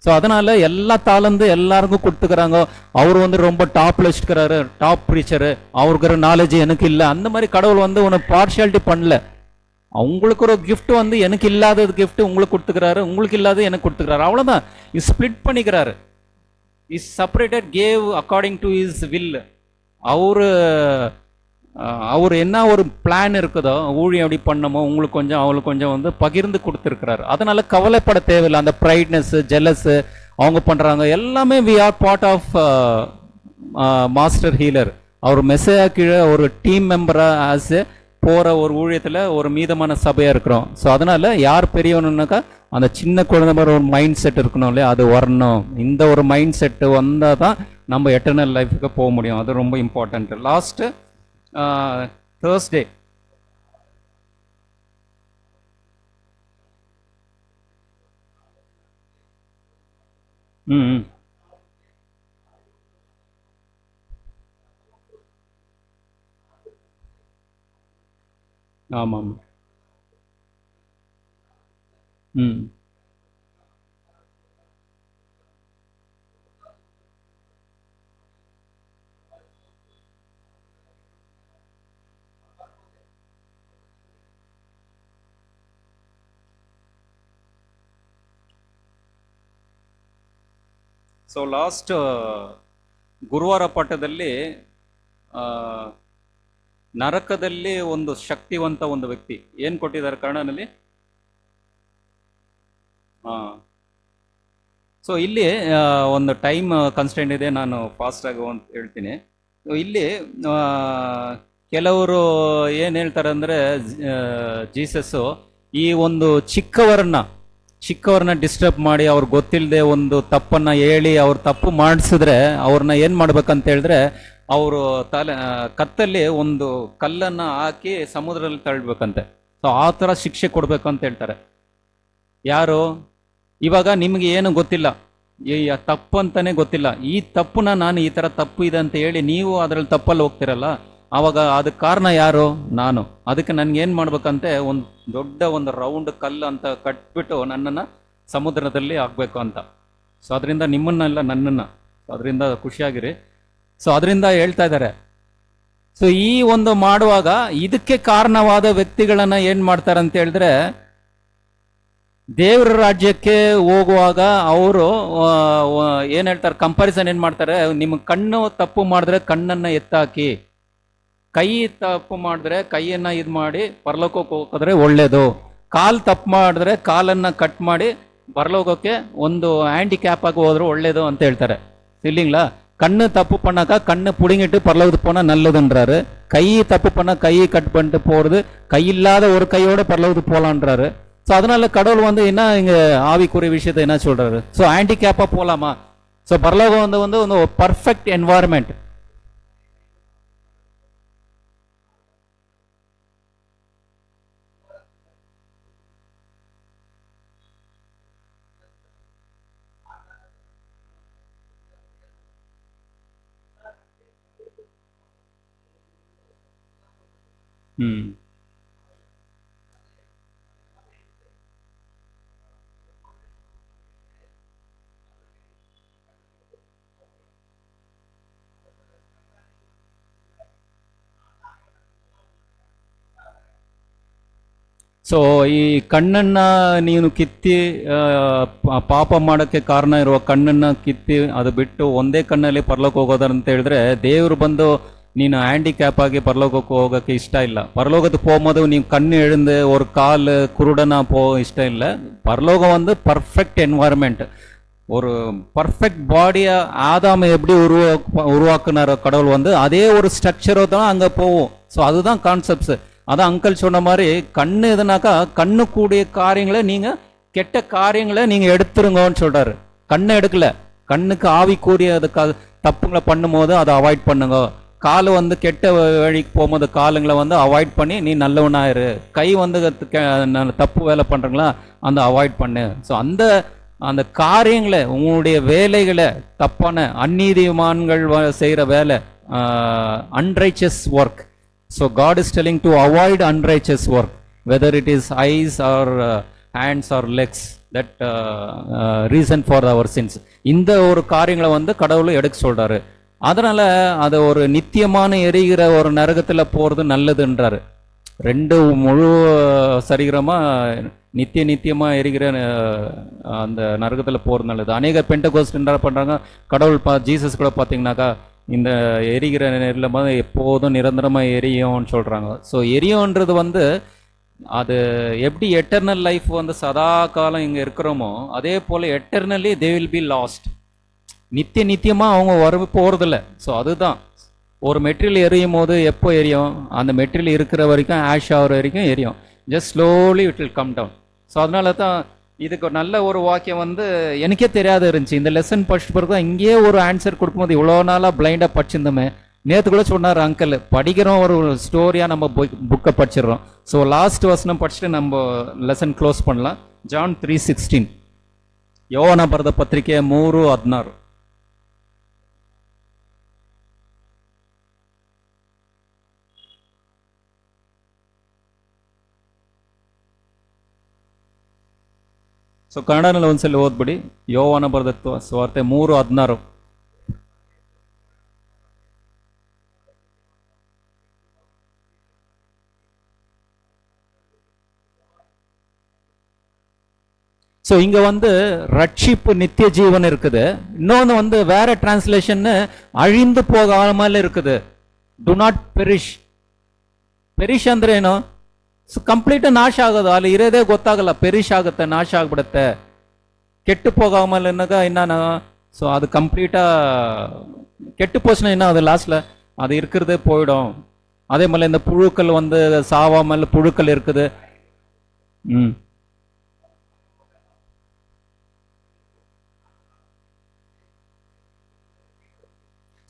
ஸோ அதனால எல்லா தாளந்து எல்லாருக்கும் கொடுத்துக்கிறாங்க. அவர் வந்து ரொம்ப டாப்ல வச்சுக்கிறாரு, டாப் ப்ரீச்சரு, அவருக்கு நாலேஜ் எனக்கு இல்லை, அந்த மாதிரி கடவுள் வந்து உனக்கு பார்ஷியாலிட்டி பண்ணல. அவங்களுக்கு ஒரு கிஃப்ட் வந்து எனக்கு இல்லாத கிஃப்ட் உங்களுக்கு கொடுத்துக்கிறாரு, உங்களுக்கு இல்லாத எனக்கு கொடுத்துக்கிறாரு, அவ்வளவுதான். ஸ்பிளிட் பண்ணிக்கிறாரு. His separated, gave according to his will. அவர் என்ன ஒரு பிளான் இருக்குதோ, ஊழியம் எப்படி பண்ணமோ, உங்களுக்கு கொஞ்சம் அவங்களுக்கு கொஞ்சம் வந்து பகிர்ந்து கொடுத்துருக்கிறாரு. அதனால கவலைப்பட தேவையில்லை. அந்த ப்ரைட்னஸ், ஜெலஸ் அவங்க பண்றாங்க எல்லாமே, we are part of master healer. அவர் மெசேஜா கீழே ஒரு டீம் மெம்பரா ஆஸ் போற ஒரு ஊழியத்துல ஒரு மீதமான சபையா இருக்கிறோம். ஸோ அதனால யார் பெரியவனுனாக்கா அந்த சின்ன குழந்தை மாதிரி ஒரு மைண்ட் செட் இருக்கணும் இல்லையா, அது வரணும். இந்த ஒரு மைண்ட் செட்டு வந்தால் தான் நம்ம எட்டர்னல் லைஃபுக்கு போக முடியும். அது ரொம்ப இம்பார்ட்டன்ட். லாஸ்ட் Thursday ஆமாம். ಸೊ ಲಾಸ್ಟ್ ಗುರುವಾರ ಪಾಠದಲ್ಲಿ ಆ, ನರಕದಲ್ಲಿ ಒಂದು ಶಕ್ತಿವಂತ ಒಂದು ವ್ಯಕ್ತಿ ಏನ್ ಕೊಟ್ಟಿದ್ದಾರೆ ಕನ್ನಡನಲ್ಲಿ? ಹಾ. ಸೊ ಇಲ್ಲಿ ಒಂದು ಟೈಮ್ ಕನ್ಸ್ಟೆಂಟ್ ಇದೆ, ನಾನು ಫಾಸ್ಟ್ ಆಗಿ ಅಂತ ಹೇಳ್ತೀನಿ. So, ಇಲ್ಲಿ ಆ, ಕೆಲವರು ಏನ್ ಹೇಳ್ತಾರೆ ಅಂದ್ರೆ ಜೀಸಸ್ಸು ಈ ಒಂದು ಚಿಕ್ಕವರನ್ನ ಡಿಸ್ಟರ್ಬ್ ಮಾಡಿ ಅವ್ರಿಗೆ ಗೊತ್ತಿಲ್ಲದೆ ಒಂದು ತಪ್ಪನ್ನ ಹೇಳಿ ಅವ್ರ ತಪ್ಪು ಮಾಡಿಸಿದ್ರೆ ಅವ್ರನ್ನ ಏನ್ ಮಾಡ್ಬೇಕಂತ ಹೇಳಿದ್ರೆ ಅವರು ಕತ್ತಲ್ಲಿ ಒಂದು ಕಲ್ಲನ್ನ ಹಾಕಿ ಸಮುದ್ರದಲ್ಲಿ ತಳ್ಬೇಕಂತೆ. ಸೊ ಆ ಥರ ಶಿಕ್ಷೆ ಕೊಡ್ಬೇಕು ಅಂತ ಹೇಳ್ತಾರೆ. ಯಾರು? ಇವಾಗ ನಿಮ್ಗೆ ಏನು ಗೊತ್ತಿಲ್ಲ, ಈ ತಪ್ಪು ಅಂತಾನೆ ಗೊತ್ತಿಲ್ಲ, ಈ ತಪ್ಪುನ ನಾನು ಈ ಥರ ತಪ್ಪು ಇದೆ ಅಂತ ಹೇಳಿ ನೀವು ಅದರಲ್ಲಿ ತಪ್ಪಲ್ಲಿ ಹೋಗ್ತಿರಲ್ಲ, ಆವಾಗ ಅದಕ್ಕೆ ಕಾರಣ ಯಾರು? ನಾನು. ಅದಕ್ಕೆ ನನ್ಗೆ ಏನು ಮಾಡ್ಬೇಕಂತೆ ಒಂದು ದೊಡ್ಡ ಒಂದು ರೌಂಡ್ ಕಲ್ಲು ಅಂತ ಕಟ್ಬಿಟ್ಟು ನನ್ನನ್ನು ಸಮುದ್ರದಲ್ಲಿ ಹಾಕ್ಬೇಕು ಅಂತ. ಸೊ ಅದರಿಂದ ನಿಮ್ಮನ್ನೆಲ್ಲ ನನ್ನನ್ನು, ಅದರಿಂದ ಖುಷಿಯಾಗಿರಿ. ಸೊ ಅದರಿಂದ ಹೇಳ್ತಾ ಇದ್ದಾರೆ. ಸೊ ಈ ಒಂದು ಮಾಡುವಾಗ ಇದಕ್ಕೆ ಕಾರಣವಾದ ವ್ಯಕ್ತಿಗಳನ್ನ ಏನ್ ಮಾಡ್ತಾರೆ ಅಂತ ಹೇಳಿದ್ರೆ, ದೇವರ ರಾಜ್ಯಕ್ಕೆ ಹೋಗುವಾಗ ಅವರು ಏನ್ ಹೇಳ್ತಾರೆ, ಕಂಪಾರಿಸನ್ ಏನ್ ಮಾಡ್ತಾರೆ, ನಿಮ್ಮ ಕಣ್ಣು ತಪ್ಪು ಮಾಡಿದ್ರೆ ಕಣ್ಣನ್ನ ಎತ್ತಾಕಿ, ಕೈ ತಪ್ಪು ಮಾಡಿದ್ರೆ ಕೈಯನ್ನ ಇದು ಮಾಡಿ ಪರಲೋಕಕ್ಕೆ ಹೋಗಿದ್ರೆ ಒಳ್ಳೇದು, ಕಾಲ್ ತಪ್ಪು ಮಾಡಿದ್ರೆ ಕಾಲನ್ನ ಕಟ್ ಮಾಡಿ ಪರಲೋಕಕ್ಕೆ ಒಂದು ಹ್ಯಾಂಡಿಕ್ಯಾಪ್ ಆಗಿ ಹೋದ್ರೆ ಒಳ್ಳೇದು ಅಂತ ಹೇಳ್ತಾರೆ. இல்லைங்களா? கண்ணு தப்பு பண்ணாக்கா கண்ணு புடுங்கிட்டு பரலோகத்துக்கு போனா நல்லதுன்றாரு. கை தப்பு பண்ணா கையை கட் பண்ணிட்டு போறது, கை இல்லாத ஒரு கையோட பரலோகத்துக்கு போலான்றாரு. ஸோ அதனால கடவுள் வந்து என்ன இங்க ஆவிக்குரிய விஷயத்தை என்ன சொல்றாரு? ஸோ ஹேண்டிகேப்பா போலாமா? ஸோ பரலோகம் வந்து பர்ஃபெக்ட் என்வாயர்மெண்ட். ம். ಸೊ ಈ ಕಣ್ಣನ್ನ ನೀನು ಕಿತ್ತಿ ಪಾಪ ಮಾಡೋಕ್ಕೆ ಕಾರಣ ಇರುವ ಕಣ್ಣನ್ನ ಕಿತ್ತಿ ಅದು ಬಿಟ್ಟು ಒಂದೇ ಕಣ್ಣಲ್ಲಿ ಪರಲೋಕ ಹೋಗೋದಂತ ಹೇಳಿದ್ರೆ, ದೇವರು ಬಂದು ನೀನು ஹேண்டிகேப் ஆகி பரலோகத்துக்கு ಹೋಗೋಕ್ಕೆ ಇಷ್ಟ ಇಲ್ಲ. பரலோகத்துக்கு போகும்போது நீ கண்ணு எழுந்து ஒரு கால் குருடனா இஷ்டம் இல்லை. பரலோகம் வந்து பர்ஃபெக்ட் என்வாயர்மெண்ட், ஒரு பர்ஃபெக்ட் பாடியை ஆதாம எப்படி உருவாக்குனாரோ கடவுள் வந்து அதே ஒரு ஸ்ட்ரக்சரோ தான் அங்கே போகும். ஸோ அதுதான் கான்செப்ட்ஸ். அதான் அங்கிள் சொன்ன மாதிரி கண்ணு எதுனாக்கா கண்ணு கூடிய காரியங்களை நீங்கள் கெட்ட காரியங்களை நீங்கள் எடுத்துருங்கன்னு சொல்கிறாரு. கண்ணை எடுக்கல, கண்ணுக்கு ஆவி கூடிய அதுக்கு தப்புங்களை பண்ணும்போது அதை அவாய்ட் பண்ணுங்க. கால் வந்து கெட்ட வழிக்கு போகும்போது காலுங்களை வந்து அவாய்ட் பண்ணி நீ நல்லவனாயிரு. கை வந்து தப்பு வேலை பண்ணுறங்களா அந்த அவாய்ட் பண்ணு. ஸோ அந்த காரியங்களை, உங்களுடைய வேலைகளை, தப்பான அந்நீதிமான்கள் செய்கிற வேலை, unrighteous work. So God is telling to avoid unrighteous work, whether it is eyes or hands or legs, that reason for our sins. இந்த ஒரு காரியங்களை வந்து கடவுளும் எடுக்க சொல்கிறாரு. அதனால அதை ஒரு நித்தியமான எரிகிற ஒரு நரகத்தில் போகிறது நல்லதுன்றாரு. ரெண்டு முழு சரீரமாக நித்தியமாக எரிகிற அந்த நரகத்தில் போகிறது நல்லது. அநேக பெண்டகோஸ்ட் என்ன பண்ணுறாங்க, கடவுள் ஜீசஸ் கூட பார்த்தீங்கன்னாக்கா இந்த எரிகிற நெருல எப்போதும் நிரந்தரமாக எரியும்னு சொல்கிறாங்க. ஸோ எரியும்ன்றது வந்து அது எப்படி எட்டர்னல் லைஃப் வந்து சதா காலம் இங்கே இருக்கிறோமோ அதே போல் eternally they will be lost. நித்தியமாக அவங்க போகிறதில்ல. ஸோ அதுதான் ஒரு மெட்டீரியல் எரியும் போது எப்போ எரியும், அந்த மெட்டீரியல் இருக்கிற வரைக்கும், ஆஷ் ஆகிற வரைக்கும் எரியும். Just slowly it will come down. So அதனால தான் இதுக்கு நல்ல ஒரு வாக்கியம் வந்து எனக்கே தெரியாத இருந்துச்சு. இந்த லெசன் படிச்சுட்டு பிறகு தான் இங்கேயே ஒரு ஆன்சர் கொடுக்கும்போது இவ்வளோ நாளாக பிளைண்டாக படிச்சிருந்தோமே. நேற்று கூட சொன்னார் அங்கிள், படிக்கிறோம் ஒரு ஸ்டோரியாக நம்ம புக்கை படிச்சிடுறோம். ஸோ லாஸ்ட் வசனம் படிச்சுட்டு நம்ம லெசன் க்ளோஸ் பண்ணலாம். ஜான் 3:16, யோவான பரத பத்திரிக்கை 3:16. ಸೊ ಕನ್ನಡನಲ್ಲಿ ಒಂದ್ಸಲ ಓದ್ಬಿಡಿ. ಯೋವಾನ ಬರೆದ ಸುವಾರ್ತೆ 3:16. ஸோ இங்க வந்து ரட்சிப்பு நித்திய ஜீவன் இருக்குது. இன்னொன்று வந்து வேற டிரான்ஸ்லேஷன் அழிந்து போகாமல் இருக்குது. To not perish. ಪೆರಿಶ್ ಅಂದ್ರೆ ಏನು? ಕಂಪ್ಲೀಟ್ ನಾಶ ಆಗೋದು, ಅಲ್ಲಿ ಇರೋದೇ ಗೊತ್ತಾಗಲ್ಲ, ಪೆರಿಶ್ ಆಗುತ್ತೆ, ನಾಶ ಆಗ್ಬಿಡುತ್ತೆ. கெட்டு போகாமல் என்னக்கா என்னன்னா, ஸோ அது கம்ப்ளீட்டா கெட்டு போச்சுன்னா என்ன, அது லாஸ்ட்ல அது இருக்கிறதே போயிடும். அதே மாதிரி இந்த புழுக்கள் வந்து சாவாமல் புழுக்கள் இருக்குது.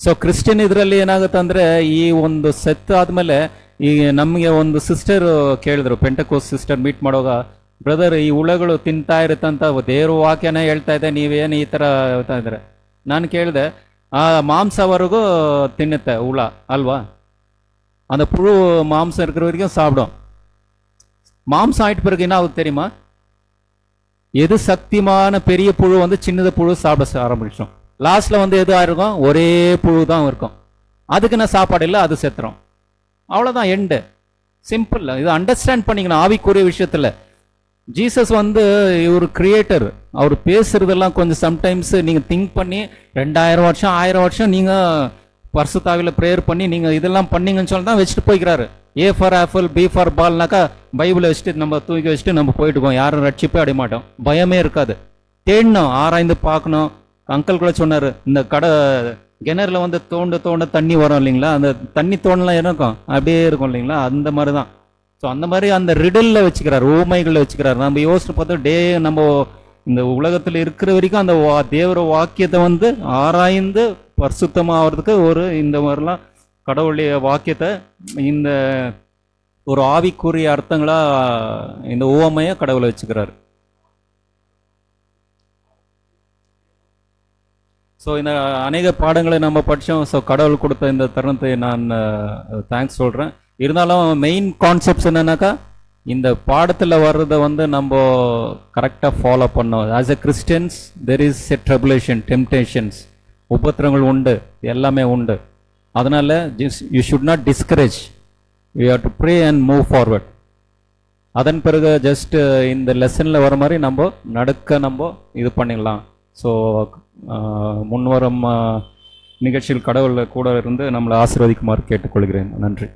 ಸೊ ಕ್ರಿಶ್ಚಿಯನ್ ಇದರಲ್ಲಿ ಏನಾಗುತ್ತೆ ಅಂದ್ರೆ, ಈ ಒಂದು ಸೆತ್ ಆದ್ಮೇಲೆ ಈ ನಮಗೆ ಒಂದು ಸಿಸ್ಟರ್ ಕೇಳಿದ್ರು, ಪೆಂಟಕೋಸ್ ಸಿಸ್ಟರ್ ಮೀಟ್ ಮಾಡುವಾಗ, ಬ್ರದರ್ ಈ ಹುಳಗಳು ತಿಂತಾ ಇರುತ್ತಂತ ದೇವ್ರ ವಾಕ್ಯನೇ ಹೇಳ್ತಾ ಇದೆ, ನೀವೇನು ಈ ತರ ಹೇಳ್ತಾ ಇದ್ರೆ. ನಾನು ಕೇಳಿದೆ, ಆ மாம்சவரைಗೂ தின்னுತ್ತೆ ಹುಳ அல்வா, அந்த புழு மாம்சம் இருக்கிற வரைக்கும் சாப்பிடும். மாம்சம் ஆயிட்டு பிறகு என்ன ஆகுது தெரியுமா? எது சக்திமான பெரிய புழு வந்து சின்னது புழு சாப்பிட ஆரம்பிச்சோம். லாஸ்ட்ல வந்து எது ஆயிருக்கும்? ஒரே புழு தான் இருக்கும். அதுக்கு என்ன சாப்பாடு இல்லை, அது செத்துரும். அவ்வளவுதான், எண்டு. சிம்பிள். இது அண்டர்ஸ்டாண்ட் பண்ணிக்கணும் ஆவிக்குரிய விஷயத்துல. ஜீசஸ் வந்து ஒரு கிரியேட்டர். அவர் பேசுறதெல்லாம் கொஞ்சம் சம்டைம்ஸ் நீங்க திங்க் பண்ணி 2000 வருஷம் 1000 வருஷம் நீங்க பரிசுத்தாவில பிரேயர் பண்ணி நீங்க இதெல்லாம் பண்ணீங்கன்னு சொல்லி தான் வச்சுட்டு போய்க்கிறாரு. A for apple, B for பால்னாக்கா பைபிளை வச்சுட்டு நம்ம தூக்கி வச்சுட்டு நம்ம போயிட்டு இருக்கோம். யாரும் ரட்சிப்பே அடைய மாட்டோம், பயமே இருக்காது. தேடணும், ஆராய்ந்து பார்க்கணும். அங்கிள் கூட சொன்னாரு, இந்த கிணறுல வந்து தோண்ட தோண்ட தண்ணி வரும் இல்லைங்களா, அந்த தண்ணி தோண்டலாம் இருக்கும், அப்படியே இருக்கும் இல்லைங்களா, அந்த மாதிரி தான். ஸோ அந்த மாதிரி அந்த ரிடல்ல வச்சுக்கிறார், ஊமைகளில் வச்சுக்கிறார். நம்ம யோசிச்சு பார்த்தோம், நம்ம இந்த உலகத்தில் இருக்கிற வரைக்கும் அந்த தேவர வாக்கியத்தை வந்து ஆராய்ந்து பரிசுத்தமாகிறதுக்கு ஒரு இந்த மாதிரிலாம் கடவுளுடைய வாக்கியத்தை இந்த ஒரு ஆவிக்குரிய அர்த்தங்களா இந்த ஊமையை கடவுளை வச்சுக்கிறார். ஸோ இந்த அநேக பாடங்களை நம்ம படித்தோம். ஸோ கடவுள் கொடுத்த இந்த தருணத்தை நான் தேங்க்ஸ் சொல்கிறேன். இருந்தாலும் மெயின் கான்செப்ட்ஸ் என்னன்னாக்கா, இந்த பாடத்தில் வர்றதை வந்து நம்ம கரெக்டாக ஃபாலோ பண்ணோம். As a Christians there is a tribulation, temptations, உபத்திரங்கள் உண்டு, எல்லாமே உண்டு. அதனால you should not discourage, you have to pray and move forward. அதன் பிறகு ஜஸ்ட் இந்த லெசனில் வர மாதிரி நம்ம நம்ம இது பண்ணிடலாம். ஸோ முன்வரும் நிகழ்ச்சியில் கடவுள் கூட இருந்து நம்மளை ஆசீர்வதிக்குமாறு கேட்டுக்கொள்கிறேன். நன்றி.